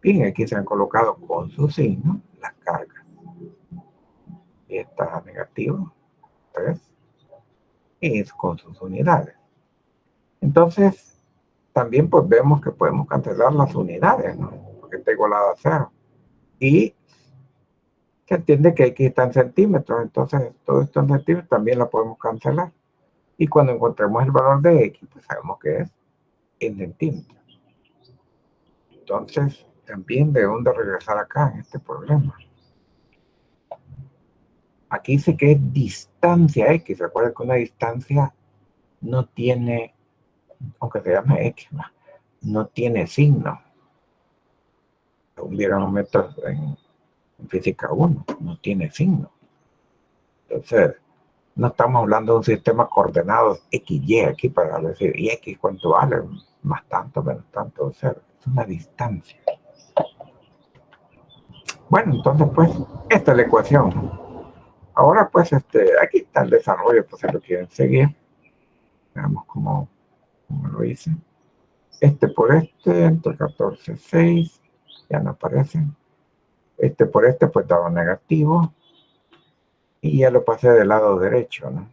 Bien, aquí se han colocado con su signo las cargas. Y está negativo, 3, y con sus unidades. Entonces, también pues vemos que podemos cancelar las unidades, ¿no? Porque está igualado a 0. Y se entiende que X está en centímetros, entonces todo esto en centímetros también la podemos cancelar. Y cuando encontremos el valor de X, pues sabemos que es en centímetros. Entonces, también debemos de regresar acá en este problema. Aquí dice que es distancia X. Recuerden que una distancia no tiene, aunque se llame X, no tiene signo. Hubiéramos métodos en física 1, no tiene signo. Entonces, no estamos hablando de un sistema coordenado XY aquí para decir, ¿y X cuánto vale? Más tanto, menos tanto, cero. Es una distancia. Bueno, entonces, pues, esta es la ecuación. Ahora, pues, aquí está el desarrollo, pues, si lo quieren seguir. Veamos cómo lo hice. Por entre 14,6, ya no aparece. Por pues daba negativo. Y ya lo pasé del lado derecho, ¿no?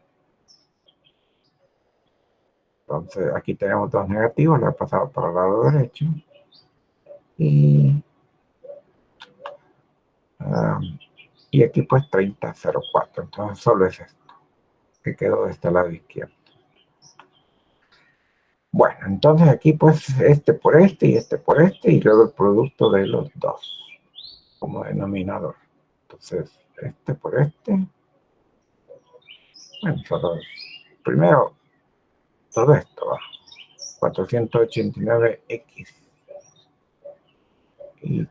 Entonces, aquí tenemos dos negativos, lo he pasado para el lado derecho. Y aquí pues 30,04. Entonces solo es esto que quedó de este lado izquierdo. Bueno, entonces aquí pues por y por y luego el producto de los dos como denominador. Entonces, por bueno, solo primero todo esto va 489X. Y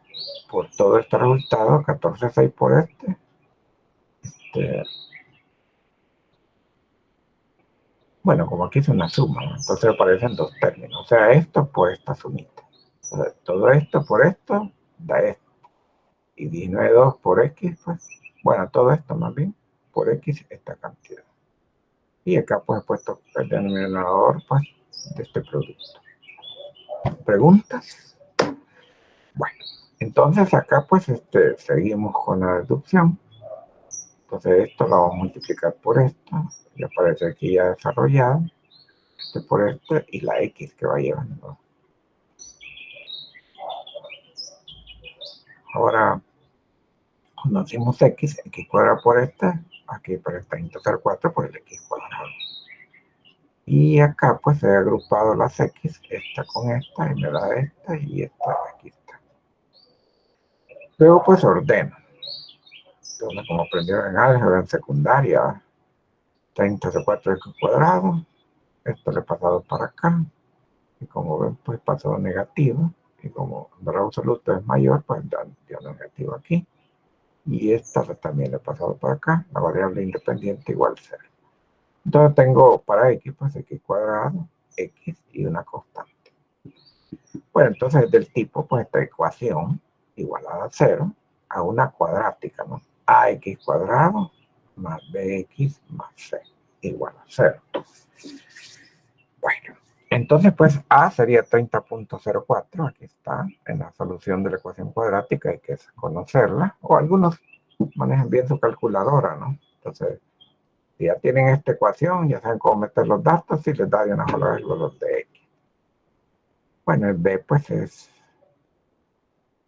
por todo este resultado, 14,6 por bueno, como aquí es una suma, ¿no? Entonces aparecen dos términos. O sea, esto por esta sumita. O sea, todo esto por esto da esto. Y 19,2 por X, pues, bueno, todo esto más bien por X esta cantidad. Y acá pues he puesto el denominador pues de este producto. ¿Preguntas? Bueno, entonces acá pues seguimos con la deducción. Entonces esto lo vamos a multiplicar por esto. Y aparece aquí ya desarrollado. Por y la X que va llevando. Ahora, cuando hacemos X cuadrado por aquí por esta integral 4 por el X cuadrado. Y acá pues he agrupado las X, esta con esta, y me da esta, y esta aquí está. Luego pues ordeno. Entonces, como aprendieron en álgebra en secundaria, 30,4X cuadrado, esto le he pasado para acá, y como ven pues pasó negativo, y como el valor absoluto es mayor, pues dio negativo aquí. Y esta también le he pasado para acá, la variable independiente igual 0. Entonces tengo para X, pues X cuadrado, X y una constante. Bueno, entonces del tipo, pues esta ecuación igualada a 0 a una cuadrática, ¿no? AX cuadrado más BX más C igual a 0. Bueno, entonces pues A sería 30,04, aquí está, en la solución de la ecuación cuadrática, hay que conocerla, o algunos manejan bien su calculadora, ¿no? Entonces, si ya tienen esta ecuación, ya saben cómo meter los datos y les da de una sola vez el valor de X. Bueno, el B pues es,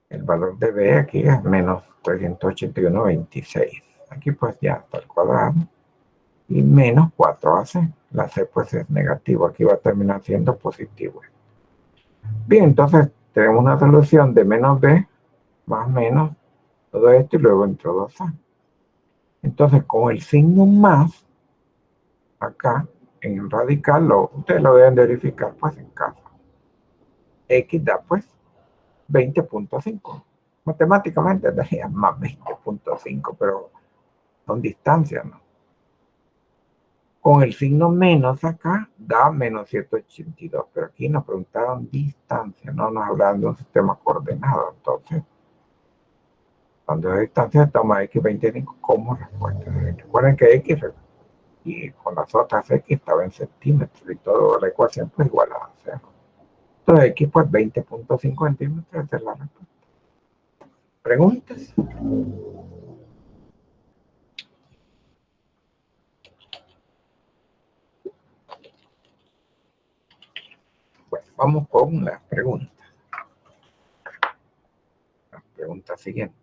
el valor de B aquí es menos 381,26. Aquí pues ya está el cuadrado. Y menos 4AC. La C pues es negativo, aquí va a terminar siendo positivo. Bien, entonces tenemos una solución de menos B más menos todo esto y luego entró 2A. Entonces con el signo más, acá en el radical, ustedes lo deben verificar pues en casa. X da pues 20,5. Matemáticamente daría más 20.5, pero son distancias, ¿no? Con el signo menos acá da menos 782, pero aquí nos preguntaron distancia, no nos hablaban de un sistema coordenado. Entonces, cuando es distancia, estamos a x25 como respuesta. Recuerden que x y con las otras x estaba en centímetros y toda la ecuación pues igual a 0. Entonces x pues 20.5 centímetros, esa es la respuesta. ¿Preguntas? Bueno, vamos con las preguntas. La pregunta siguiente.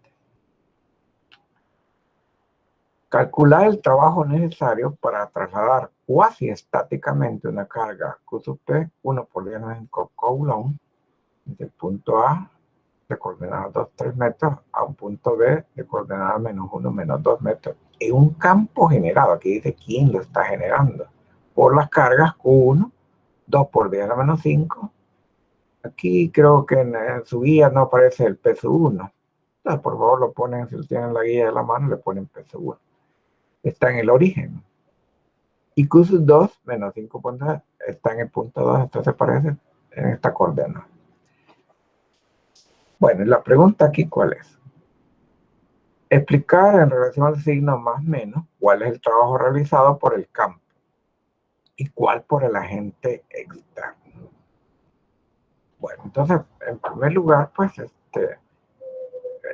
Calcular el trabajo necesario para trasladar cuasi estáticamente una carga Q sub P 1 por 10 en coulomb del punto A de coordenadas 2, 3 metros a un punto B de coordenadas menos 1, menos 2 metros en un campo generado. Aquí dice quién lo está generando. Por las cargas Q1, 2 por 10 a la menos 5. Aquí creo que en su guía no aparece el peso 1. Entonces, por favor, lo ponen, si lo tienen la guía de la mano, le ponen peso 1. Está en el origen. Y Q sub 2 menos 5 puntos está en el punto 2, entonces aparece en esta coordenada. Bueno, y la pregunta aquí, ¿cuál es? Explicar en relación al signo más menos cuál es el trabajo realizado por el campo y cuál por el agente externo. Bueno, entonces, en primer lugar, pues,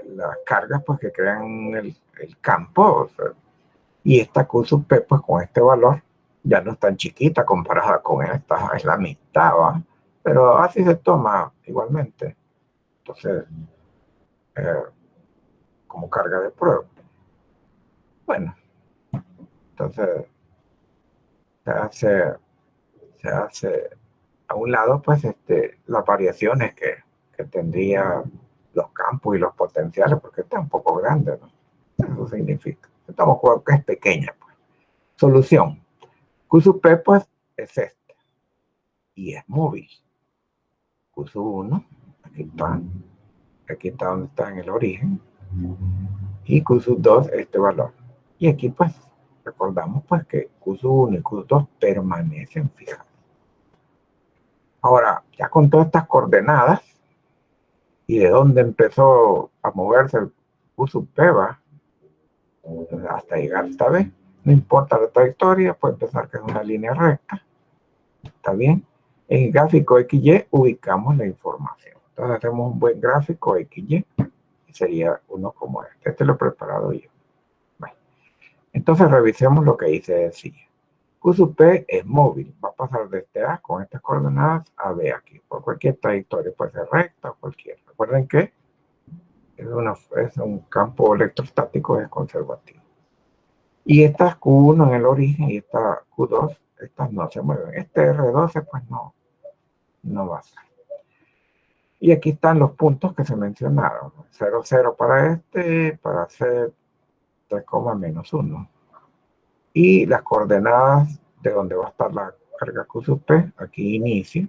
las cargas pues, que crean el campo, o sea, y esta Q sub P, pues con este valor, ya no es tan chiquita comparada con esta, es la mitad, ¿va? Pero así se toma igualmente. Entonces, como carga de prueba. Bueno, entonces se hace a un lado, pues, las variaciones que tendría los campos y los potenciales, porque está un poco grande, ¿no? Eso significa. Estamos jugando que es pequeña, pues. Solución. Q sub P, pues, es este. Y es móvil. Q sub 1, aquí está donde está en el origen. Y Q sub 2, este valor. Y aquí, pues, recordamos pues que Q sub 1 y Q sub 2 permanecen fijados. Ahora, ya con todas estas coordenadas y de dónde empezó a moverse el Q sub P, va, hasta llegar esta vez, no importa la trayectoria, puede empezar que es una línea recta, ¿está bien? En el gráfico XY ubicamos la información. Entonces hacemos un buen gráfico XY, y sería uno como este. Este lo he preparado yo. Bueno, entonces revisemos lo que dice decía. Q sub P es móvil, va a pasar desde A con estas coordenadas a B aquí, por cualquier trayectoria, puede ser recta o cualquiera. Recuerden que es un campo electrostático, es conservativo. Y estas Q1 en el origen y esta Q2, estas no se mueven. Este R12 pues no va a ser. Y aquí están los puntos que se mencionaron. 0, 0 para hacer 3, menos 1. Y las coordenadas de donde va a estar la carga Q sub P, aquí inicia,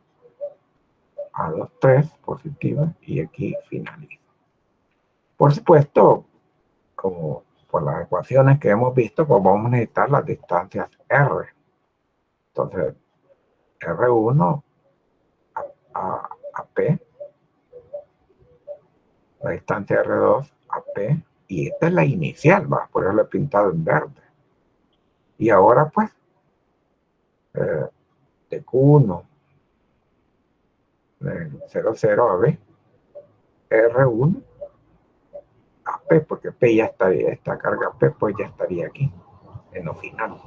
A2, 3, positiva, y aquí finaliza. Por supuesto, como por las ecuaciones que hemos visto, pues vamos a necesitar las distancias R. Entonces, R1 a P, la distancia R2 a P, y esta es la inicial, ¿va? Por eso lo he pintado en verde. Y ahora, pues, de Q1, de 0, 0 a B, R1 a P, porque P ya estaría, esta carga P pues ya estaría aquí, en lo final.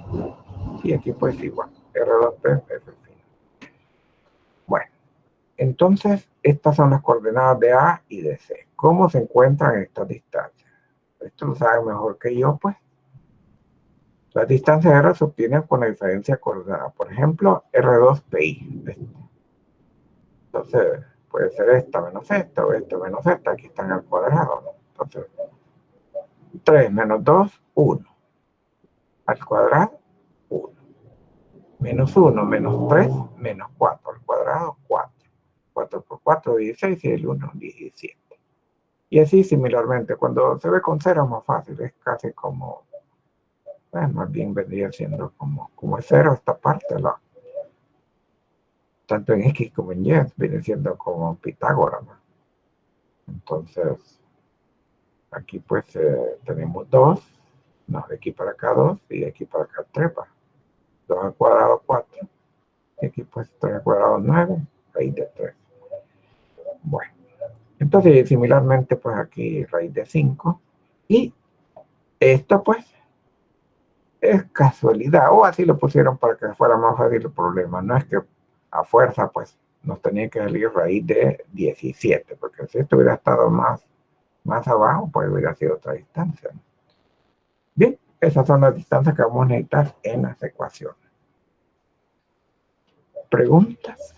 Y aquí pues igual, R2P es el final. Bueno, entonces estas son las coordenadas de A y de C. ¿Cómo se encuentran estas distancias? Esto lo saben mejor que yo, pues. Las distancias R se obtienen con la diferencia coordenada. Por ejemplo, R2PI. Entonces, puede ser esta menos esta o esta menos esta. Aquí están al cuadrado, ¿no? Entonces, 3 menos 2, 1. Al cuadrado, 1. Menos 1, menos 3, menos 4. Al cuadrado, 4. 4 por 4, 16 y el 1, 17. Y así similarmente, cuando se ve con cero es más fácil, es casi como, más bien vendría siendo como es cero esta parte, tanto en X como en Y, viene siendo como Pitágoras, ¿no? Entonces, aquí pues tenemos 2, no, de aquí para acá 2 y de aquí para acá 3, 2 al cuadrado 4, y aquí pues 3 al cuadrado 9, raíz de 3. Bueno, entonces similarmente pues aquí raíz de 5, y esto pues es casualidad, o así lo pusieron para que fuera más fácil el problema, no es que a fuerza pues nos tenía que salir raíz de 17, porque si esto hubiera estado más abajo, pues hubiera sido otra distancia, ¿no? Bien, esas son las distancias que vamos a necesitar en las ecuaciones. ¿Preguntas?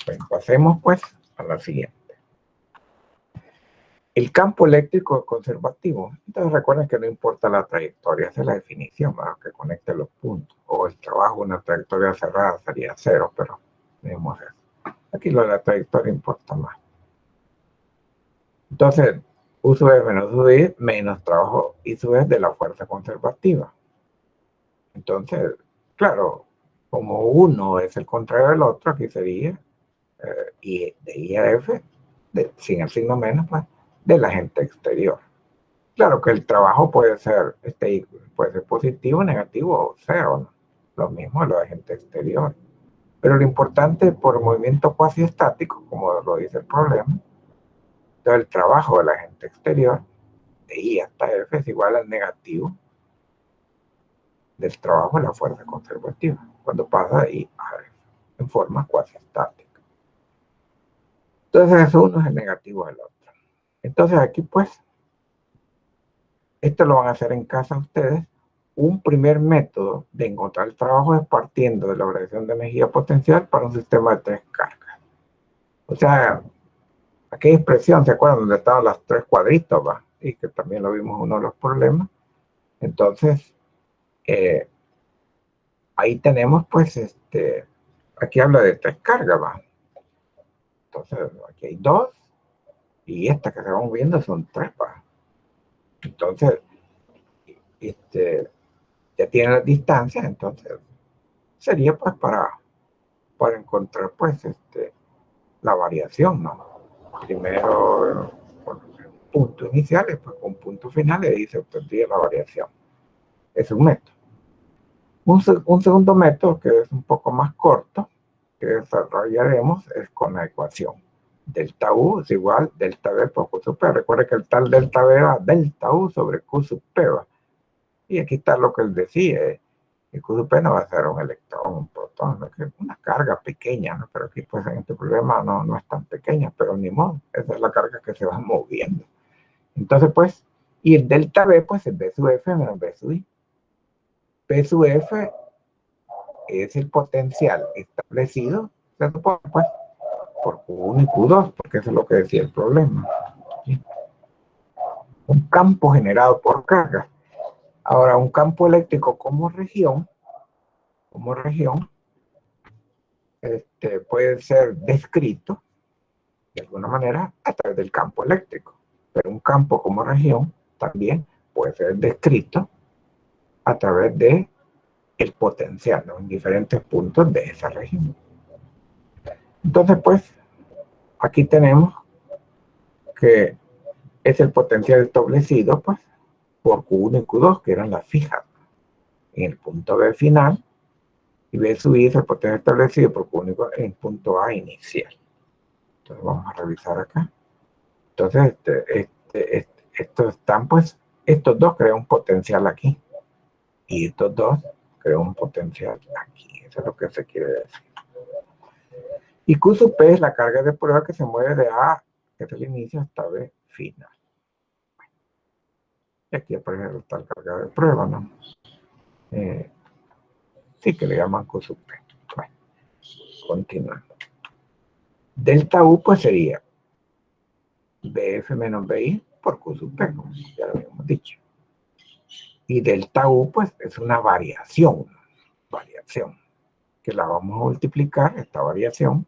Bueno, pasemos pues a la siguiente. El campo eléctrico conservativo. Entonces recuerden que no importa la trayectoria, esa es la definición, ¿verdad? Que conecte los puntos. O el trabajo, una trayectoria cerrada sería 0, pero vemos eso. Aquí lo de la trayectoria importa más. Entonces, U sub E menos U de I menos trabajo I sub E de la fuerza conservativa. Entonces, claro, como uno es el contrario del otro, aquí sería y de I a F, sin el signo menos, pues, del agente exterior. Claro que el trabajo puede ser positivo, negativo o cero, ¿no? Lo mismo los agentes exteriores. Pero lo importante por movimiento cuasi estático, como lo dice el problema, todo el trabajo del agente exterior, de I hasta F, es igual al negativo del trabajo de la fuerza conservativa, cuando pasa de I a F, en forma cuasi estática. Entonces uno es el negativo del otro. Entonces aquí pues, esto lo van a hacer en casa ustedes. Un primer método de encontrar el trabajo es partiendo de la variación de energía potencial para un sistema de 3 cargas. O sea, aquella expresión, ¿se acuerdan? Donde estaban las 3 cuadritos, ¿va? Y que también lo vimos en uno de los problemas. Entonces, ahí tenemos pues, aquí habla de 3 cargas, ¿va? Entonces, aquí hay 2 y estas que se van viendo son 3, ¿va? Entonces, ya tienen las distancias, entonces sería pues para encontrar pues la variación, ¿no? Primero con puntos iniciales, pues con puntos finales y se obtendría la variación. Es un método. Un segundo método que es un poco más corto, que desarrollaremos, es con la ecuación. Delta U es igual delta V por Q sub P. Recuerda que el tal delta V va delta U sobre Q sub P. ¿Va? Y aquí está lo que él decía. El Q sub P no va a ser un electrón, un protón, ¿no? Es una carga pequeña, ¿no? Pero aquí pues en este problema no es tan pequeña, pero ni modo, esa es la carga que se va moviendo. Entonces pues, y el delta V pues es B sub F menos B sub I. B sub F es el potencial establecido, se supone pues, por Q1 y Q2, porque eso es lo que decía el problema. ¿Sí? Un campo generado por cargas. Ahora, un campo eléctrico como región, puede ser descrito de alguna manera a través del campo eléctrico, pero un campo como región también puede ser descrito a través de el potencial, ¿no? En diferentes puntos de esa región. Entonces, pues, aquí tenemos que es el potencial establecido, pues, por Q1 y Q2, que eran las fijas, en el punto B final, y B sub I es el potencial establecido por Q1 y Q2 en el punto A inicial. Entonces, vamos a revisar acá. Entonces, estos están, pues, estos dos crean un potencial aquí, y estos dos crean un potencial aquí. Eso es lo que se quiere decir. Y Q sub P es la carga de prueba que se mueve de A, que es el inicio, hasta B final. Y aquí aparece esta carga de prueba, ¿no? Sí, que le llaman Q sub P. Bueno, continuando. Delta U, pues sería BF menos BI por Q sub P, como ya lo habíamos dicho. Y delta U, pues, es una variación, que la vamos a multiplicar, esta variación,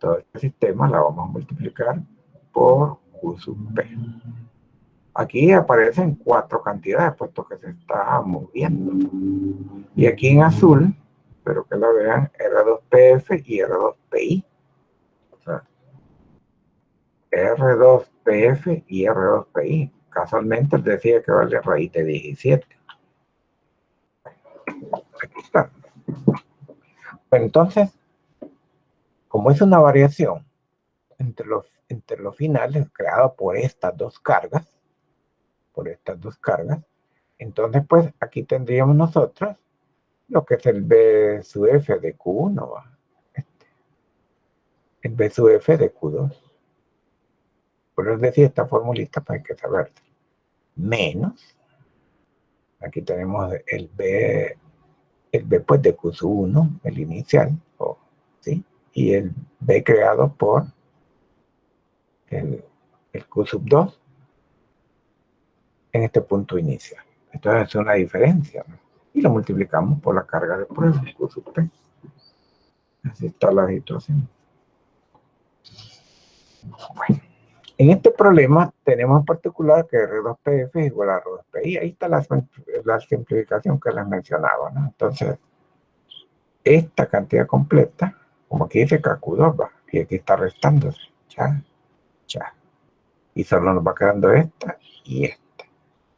todo este sistema la vamos a multiplicar por Q sub P. Aquí aparecen 4 cantidades, puesto que se está moviendo. Y aquí en azul, espero que la vean, R2PF y R2PI. O sea, R2PF y R2PI. Casualmente decía que vale raíz de 17. Aquí está. Entonces, como es una variación entre los finales creada por estas dos cargas, entonces pues aquí tendríamos nosotros lo que es el B sub F de Q1, el B sub F de Q2. Por eso decía esta formulita, pues hay que saber. Menos, aquí tenemos el B pues de Q sub 1, el inicial, ¿sí? Y el B creado por el Q sub 2 en este punto inicial. Entonces es una diferencia, ¿no? Y lo multiplicamos por la carga de prueba, Q sub P. Así está la situación. Bueno, en este problema tenemos en particular que R2PF es igual a R2PI. Ahí está la simplificación que les mencionaba, ¿no? Entonces, esta cantidad completa, como aquí dice KQ2, va, y aquí está restándose, ya. Y solo nos va quedando esta y esta.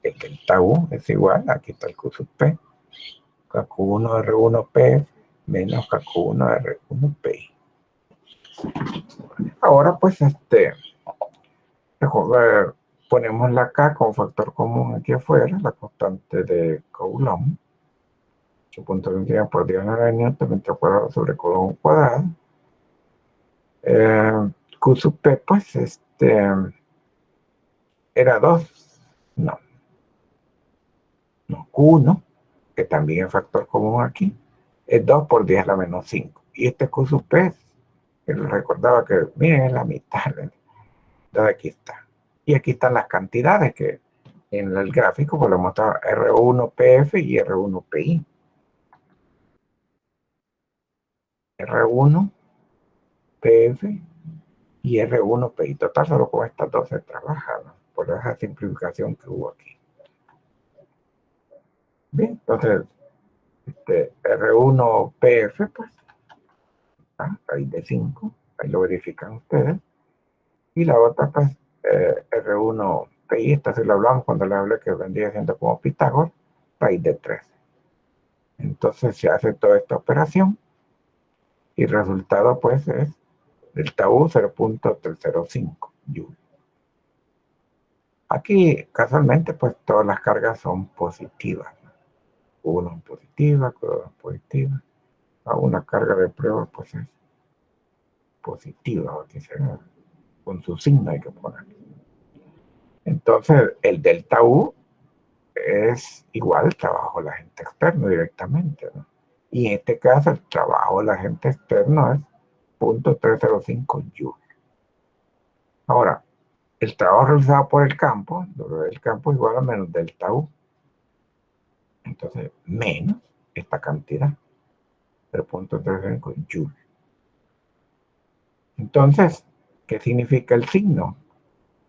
El delta U es igual, aquí está el Q sub P, KQ1 R1P menos KQ1 R1P. Ahora pues ponemos la K con factor común aquí afuera, la constante de Coulomb, 8.21 por diagonal de Newton metro cuadrado sobre Coulomb cuadrado. Q sub P pues era 2, no, Q1, que también es factor común aquí, es 2 por 10 a la menos 5. Y este Q sub P, que les recordaba que, miren, es la mitad. Entonces aquí está. Y aquí están las cantidades que en el gráfico pues lo mostraba R1PF y R1PI. R1PF y R1PI. Total, solo con estas dos se trabaja, ¿no? Por esa simplificación que hubo aquí. Bien, entonces, R1PF, pues, raíz de 5, ahí lo verifican ustedes. Y la otra, pues, R1PI, esta sí lo hablamos cuando le hablé que vendría siendo como Pitágoras, raíz de 13. Entonces se hace toda esta operación y el resultado, pues, es delta U 0.305 Joule. Aquí, casualmente, pues, todas las cargas son positivas, ¿no? Q1 positiva, Q2 positiva. A una carga de prueba, pues, es positiva, aquí será, con su signo hay que poner. Entonces, el delta U es igual al trabajo del agente externo directamente, ¿no? Y en este caso, el trabajo del agente externo es 0.305 Joule. Ahora, el trabajo realizado por el campo, W del campo es igual a menos delta U. Entonces, menos esta cantidad, 0.35 Joule. Entonces, ¿qué significa el signo?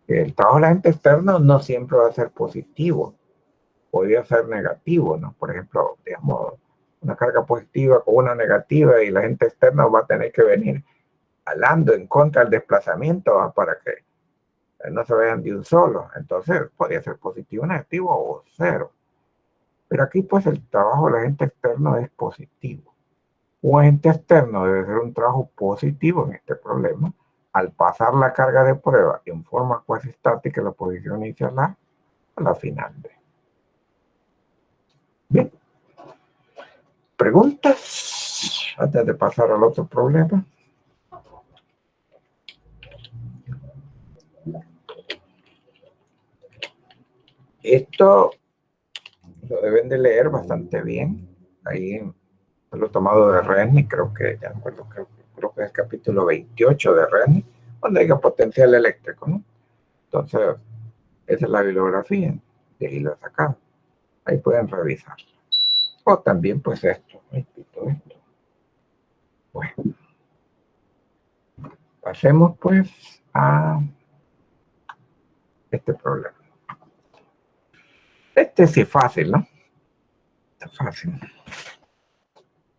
Que el trabajo del agente externo no siempre va a ser positivo, podría ser negativo, ¿no? Por ejemplo, digamos, una carga positiva con una negativa y la agente externo va a tener que venir jalando en contra del desplazamiento, ¿va? Para que no se vayan de un solo. Entonces, podría ser positivo, negativo o cero. Pero aquí, pues, el trabajo del agente externo es positivo. Un agente externo debe ser un trabajo positivo en este problema al pasar la carga de prueba en forma cuasi estática de la posición inicial A a la final B. Bien. ¿Preguntas antes de pasar al otro problema? Esto lo deben de leer bastante bien. Ahí lo he tomado de Rennie, creo que ya recuerdo, creo que es el capítulo 28 de Rennie, donde hay potencial eléctrico, ¿no? Entonces, esa es la bibliografía, de ahí lo he sacado. Ahí pueden revisar. O también, pues, esto. Bueno. Pasemos pues a este problema. Este sí es fácil, ¿no? Está fácil.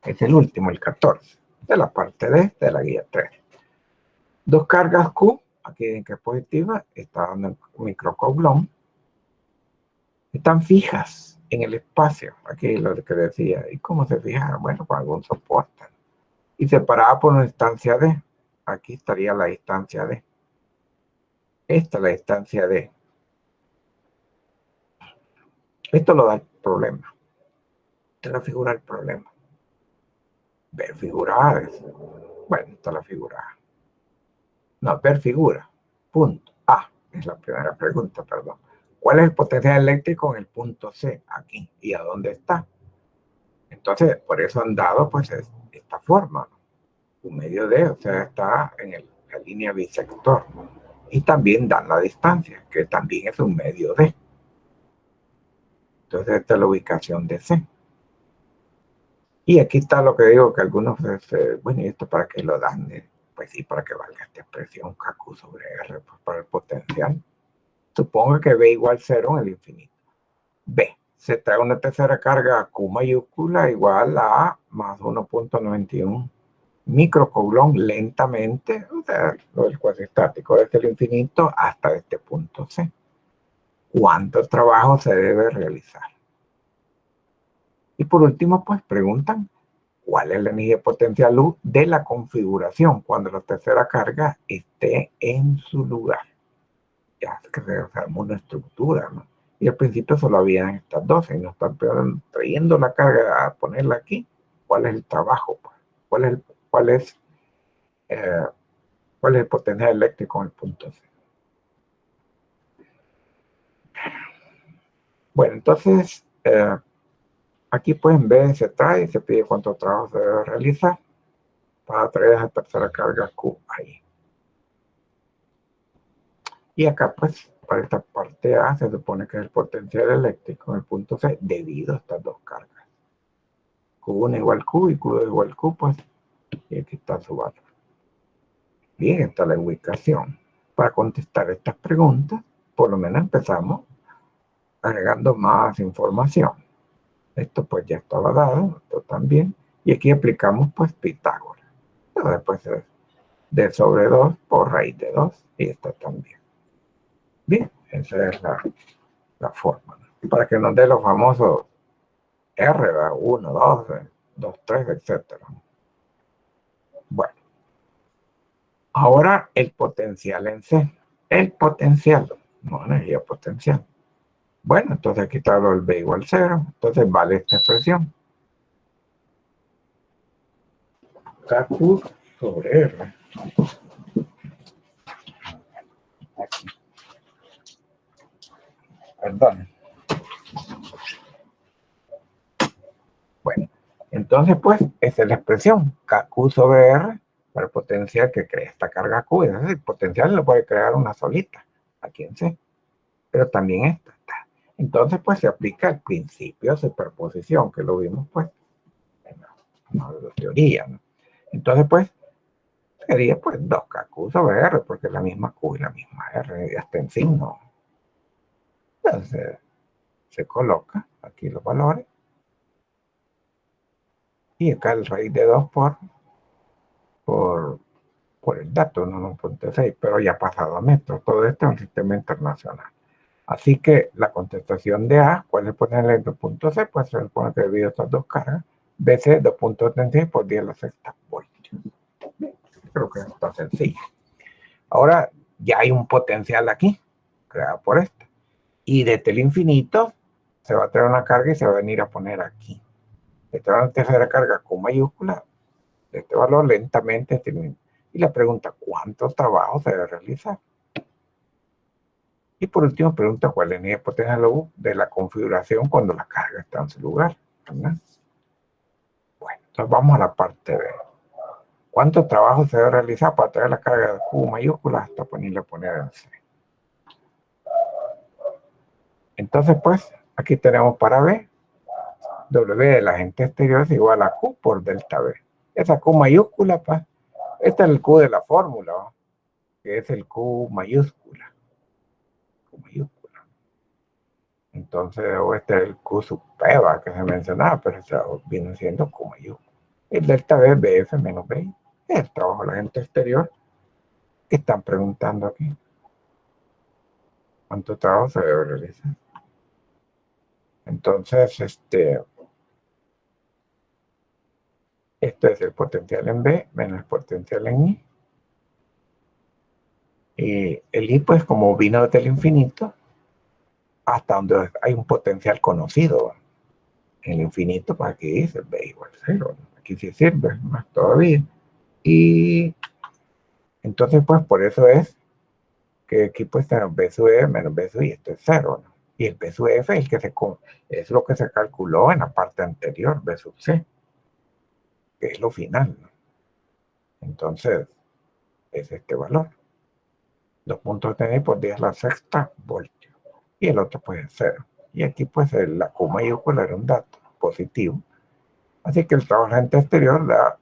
Es el último, el 14, de la parte D de la guía 3. Dos cargas Q, aquí en que es positiva, está dando un microcoulomb. Están fijas en el espacio, aquí lo que decía. ¿Y cómo se fijan? Bueno, con algún soporte. Y separada por una distancia D. Aquí estaría la distancia D. Esta es la distancia D. Esto lo da el problema. Esta es la figura del problema. Ver figura A. Bueno, esta es la figura A. No, ver figura. Punto A. Es la primera pregunta, perdón. ¿Cuál es el potencial eléctrico en el punto C? Aquí. ¿Y a dónde está? Entonces, por eso han dado pues esta forma. Un medio D, o sea, está en la línea bisector. Y también dan la distancia, que también es un medio D. Entonces, esta es la ubicación de C. Y aquí está lo que digo, que algunos, bueno, ¿y esto para qué lo dan? Pues sí, para que valga esta expresión KQ sobre R, pues para el potencial. Supongo que B igual 0 en el infinito. B, se trae una tercera carga Q mayúscula igual a más 1.91 microcoulomb lentamente, o sea, el cuasistático desde el infinito hasta este punto C. ¿Cuánto trabajo se debe realizar? Y por último, pues preguntan, ¿cuál es la energía potencial U de la configuración cuando la tercera carga esté en su lugar? Ya que se armó una estructura, ¿no? Y al principio solo habían estas dos, y nos están trayendo la carga a ponerla aquí. ¿Cuál es el trabajo? Pues? ¿Cuál es el potencial eléctrico en el punto C? Bueno, entonces, aquí pueden ver, se trae y se pide cuánto trabajo se debe realizar para traer esa tercera carga Q ahí. Y acá, pues, para esta parte A se supone que es el potencial eléctrico en el punto C debido a estas dos cargas. Q1 igual Q y Q2 igual Q, pues, y aquí está su valor. Bien, está la ubicación. Para contestar estas preguntas, por lo menos empezamos agregando más información. Esto pues ya estaba dado, esto también. Y aquí aplicamos pues Pitágoras. Pero después es D sobre 2 por raíz de 2 y esta también. Bien, esa es la forma, ¿no? Para que nos dé los famosos R, 1, 2, 2, 3, etc. Bueno, ahora el potencial en C. El potencial, no energía potencial. Bueno, entonces aquí está el B igual 0. Entonces vale esta expresión. KQ sobre R. Aquí. Perdón. Bueno, entonces pues esa es la expresión. KQ sobre R para el potencial que crea esta carga Q. Es decir, el potencial lo puede crear una solita. Aquí en C. Pero también esta está. Entonces pues se aplica el principio de superposición que lo vimos pues en la teoría, ¿no? Entonces pues sería pues 2KQ sobre R, porque es la misma Q y la misma R, y hasta en signo. Entonces se coloca aquí los valores, y acá el raíz de 2 por el dato, no 1.6, pero ya pasado a metros. Todo esto es un sistema internacional. Así que la contestación de A, ¿cuál es ponerle 2.6? Pues se supone que debido a estas dos cargas, BC 2.36 por 10 a la sexta voltios. Creo que está sencillo. Ahora ya hay un potencial aquí, creado por esto. Y desde el infinito se va a traer una carga y se va a venir a poner aquí. Esta es la tercera carga con mayúscula, de este valor lentamente. Y la pregunta, ¿cuánto trabajo se debe realizar? Y por último pregunta, ¿cuál es la energía potencial U de la configuración cuando la carga está en su lugar? ¿Verdad? Bueno, entonces vamos a la parte B. ¿Cuánto trabajo se debe realizar para traer la carga de Q mayúscula hasta poner en C? Entonces, pues, aquí tenemos para B, W del agente exterior es igual a Q por delta B. Esa Q mayúscula, pues, Este es el Q de la fórmula, ¿no? Que es el Q mayúscula. Q mayúscula. Entonces, o este es el Q sub P, ¿va? Que se mencionaba, pero eso viene siendo Q mayúscula. El delta B, BF menos BI. Es el trabajo de la gente exterior que están preguntando aquí. ¿Cuánto trabajo se debe realizar? Entonces, esto es el potencial en B menos el potencial en I. Y el I, pues, como vino desde el infinito, hasta donde hay un potencial conocido. En el infinito, pues aquí dice B igual a 0. Aquí sí sirve más todavía. Y entonces, pues, por eso es que aquí, pues, tenemos B sub E menos B sub I. Esto es 0, ¿no? Y el B sub F es, es lo que se calculó en la parte anterior, B sub C, que es lo final, ¿no? Entonces, es este valor. 2.10 por 10 a la sexta voltios. Y el otro pues es 0. Y aquí pues la Q mayúscula era un dato positivo. Así que el trabajante exterior da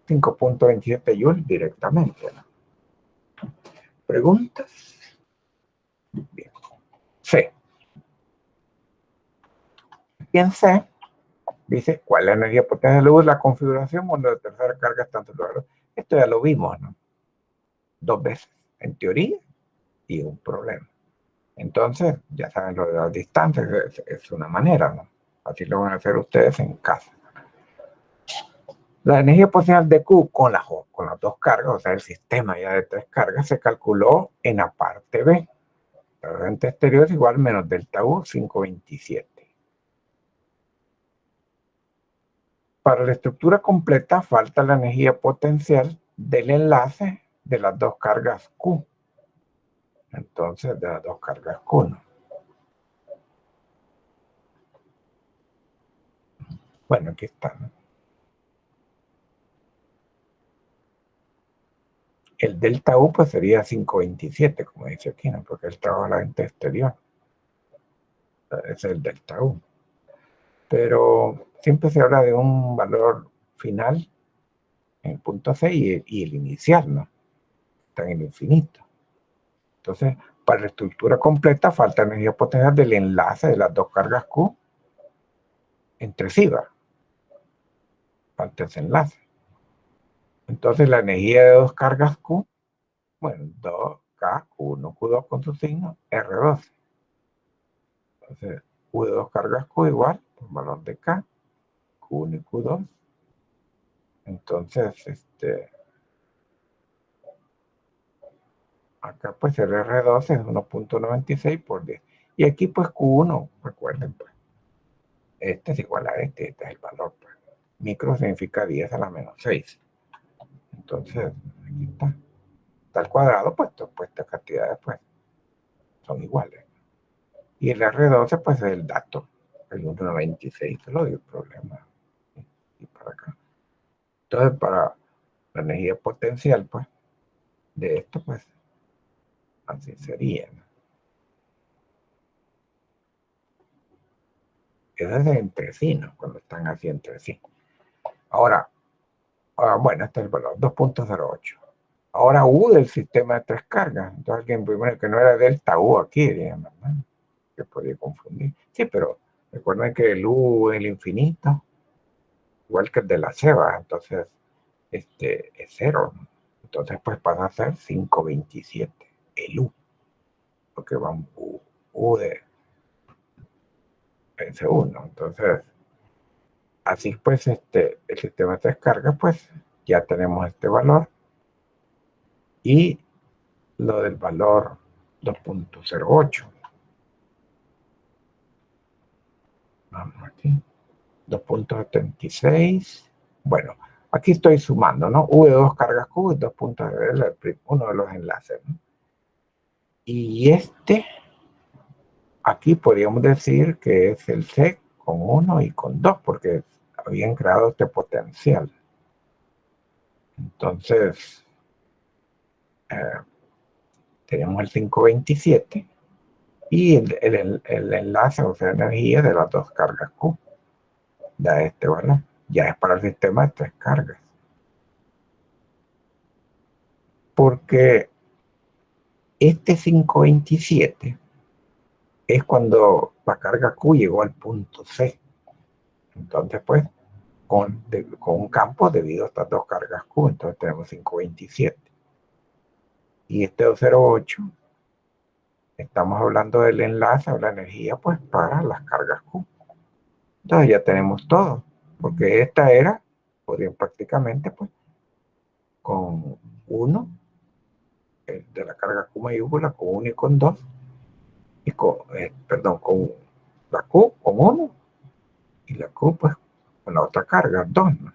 5.27 joules directamente, ¿no? ¿Preguntas? Bien. C. Bien, C dice, ¿cuál es la energía potente de luz? La configuración cuando la tercera carga es tanto lugar. Esto ya lo vimos, ¿no? 2 veces, en teoría, y un problema. Entonces, ya saben lo de las distancias, es una manera, ¿no? Así lo van a hacer ustedes en casa. La energía potencial de Q con las dos cargas, o sea, el sistema ya de 3 cargas, se calculó en la parte B. La corriente exterior es igual menos delta U, 527. Para la estructura completa falta la energía potencial del enlace de las dos cargas Q. Entonces, de las dos cargas Q, ¿no? Bueno, aquí está, ¿no? El delta U pues sería 527, como dice aquí, ¿no? Porque el trabajo de la gente exterior. Es el delta U. Pero siempre se habla de un valor final en el punto C y el inicial, ¿no? Está en el infinito. Entonces, para la estructura completa falta energía potencial del enlace de las dos cargas Q entre sí, ¿va? Falta ese enlace. Entonces, la energía de dos cargas Q, bueno, 2K, Q1, Q2 con su signo, R12. Entonces, Q de dos cargas Q igual, el valor de K, Q1 y Q2. Entonces, acá pues el R12 es 1.96 por 10. Y aquí pues Q1, recuerden pues, este es igual a este es el valor. Pues. Micro significa 10 a la menos 6. Entonces, aquí está. Está al cuadrado, pues estas cantidades pues son iguales. Y el R12 pues es el dato, el 1.96, te lo dio el problema. Y para acá. Entonces, para la energía potencial pues, de esto pues, así sería, ¿no? Eso es entre sí, ¿no? Cuando están así entre sí. Ahora, bueno, este es el valor, 2.08. Ahora U del sistema de 3 cargas. Entonces alguien primero que no era delta U aquí, digamos, ¿no? Que podía confundir. Sí, pero recuerden que el U es el infinito, igual que el de la ceba, entonces es 0, ¿no? Entonces pues pasa a ser 527, el U, porque va un U de S1. Entonces, así pues el sistema de 3 cargas, pues ya tenemos este valor. Y lo del valor 2.08. Vamos aquí. 2.76. Bueno, aquí estoy sumando, ¿no? V de dos cargas Q y 2.0, uno de los enlaces, ¿no? Y aquí podríamos decir que es el C con 1 y con 2, porque habían creado este potencial. Entonces, tenemos el 527 y el enlace, o sea, energía de las dos cargas Q. Da este valor. Ya es para el sistema de 3 cargas. porque este 527 es cuando la carga Q llegó al punto C. Entonces, pues, con un campo debido a estas dos cargas Q, entonces tenemos 527. Y este 208, estamos hablando del enlace o la energía, pues, para las cargas Q. Entonces ya tenemos todo, porque esta era, podrían prácticamente, pues, con 1, de la carga Q mayúscula, con 1 y con 2, y con la Q con 1, y la Q, pues, con la otra carga, 2, ¿no?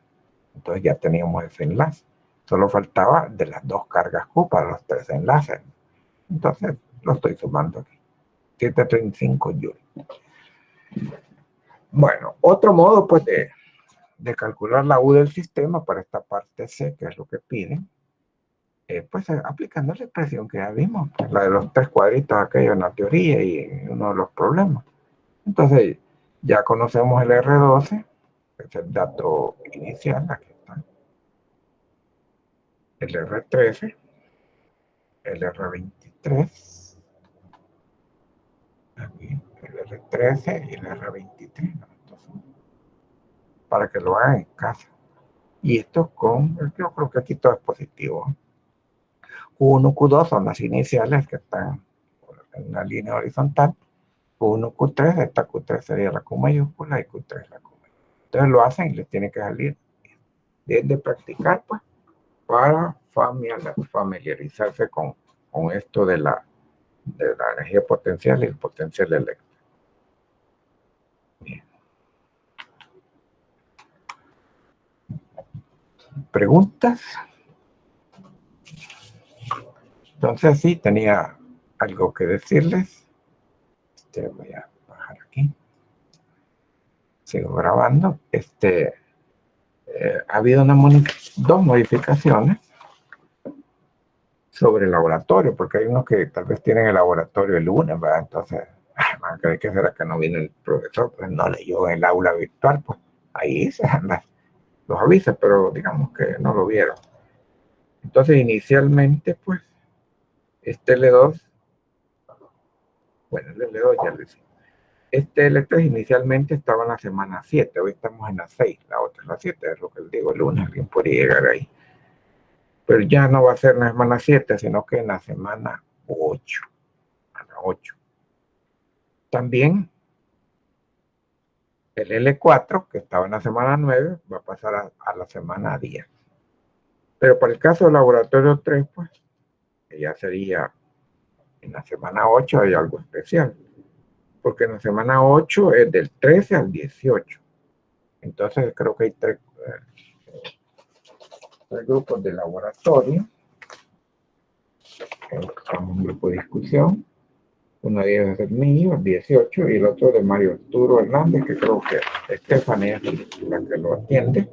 Entonces ya teníamos ese enlace. Solo faltaba de las dos cargas Q para los 3 enlaces. Entonces lo estoy sumando aquí. 735 joules. Bueno, otro modo, pues, de calcular la U del sistema para esta parte C, que es lo que piden, pues aplicando la expresión que ya vimos, pues, la de los 3 cuadritos, aquello en la teoría y en uno de los problemas. Entonces ya conocemos el R12, que es el dato inicial, aquí está. El R13, el R23, aquí, el R13 y el R23, ¿no? Entonces, para que lo hagan en casa. Y esto yo creo que aquí todo es positivo. Q1, Q2 son las iniciales que están en una línea horizontal. Q1, Q3, esta Q3 sería la Q mayúscula y Q3 la Q mayúscula. Entonces lo hacen y les tiene que salir bien de practicar, pues, para familiarizarse con esto de la energía potencial y el potencial eléctrico. Bien. ¿Preguntas? Entonces sí, tenía algo que decirles. Voy a bajar aquí. Sigo grabando. Ha habido dos modificaciones sobre el laboratorio, porque hay unos que tal vez tienen el laboratorio el lunes, ¿verdad? Entonces, ¿qué será que no viene el profesor? Pues no leyó en el aula virtual, pues ahí se anda los avisa, pero digamos que no lo vieron. Entonces, inicialmente, pues, este L2, bueno, el L2 ya lo hicimos. Este L3 inicialmente estaba en la semana 7, hoy estamos en la 6, la otra es la 7, es lo que les digo, el lunes alguien podría llegar ahí. Pero ya no va a ser en la semana 7, sino que en la semana 8, a la 8. También el L4, que estaba en la semana 9, va a pasar a la semana 10. Pero para el caso del laboratorio 3, pues, que ya sería en la semana 8, hay algo especial. Porque en la semana 8 es del 13 al 18. Entonces creo que hay tres grupos de laboratorio. Un grupo de discusión. Uno de ellos es el mío, el 18, y el otro de Mario Arturo Hernández, que creo que Estefanía es la que lo atiende.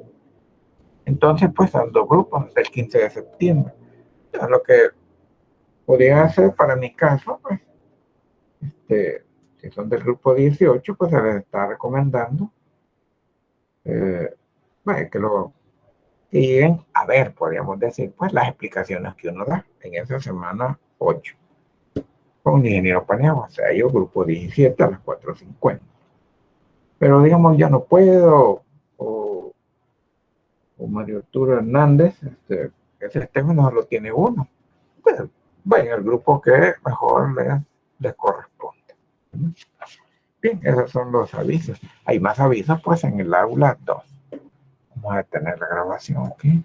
Entonces, pues son dos grupos del 15 de septiembre. Entonces, lo que podría hacer para mi caso, pues, si son del grupo 18, pues se les está recomendando que lo siguen a ver, podríamos decir, pues las explicaciones que uno da en esa semana 8 con el ingeniero Paniagua, o sea, yo grupo 17 a las 4:50. Pero digamos, ya no puedo, o Mario Arturo Hernández, ese Estefano no lo tiene uno. Pues vayan al grupo que mejor les corresponde. Bien, esos son los avisos. Hay más avisos, pues, en el aula 2. Vamos a detener la grabación aquí.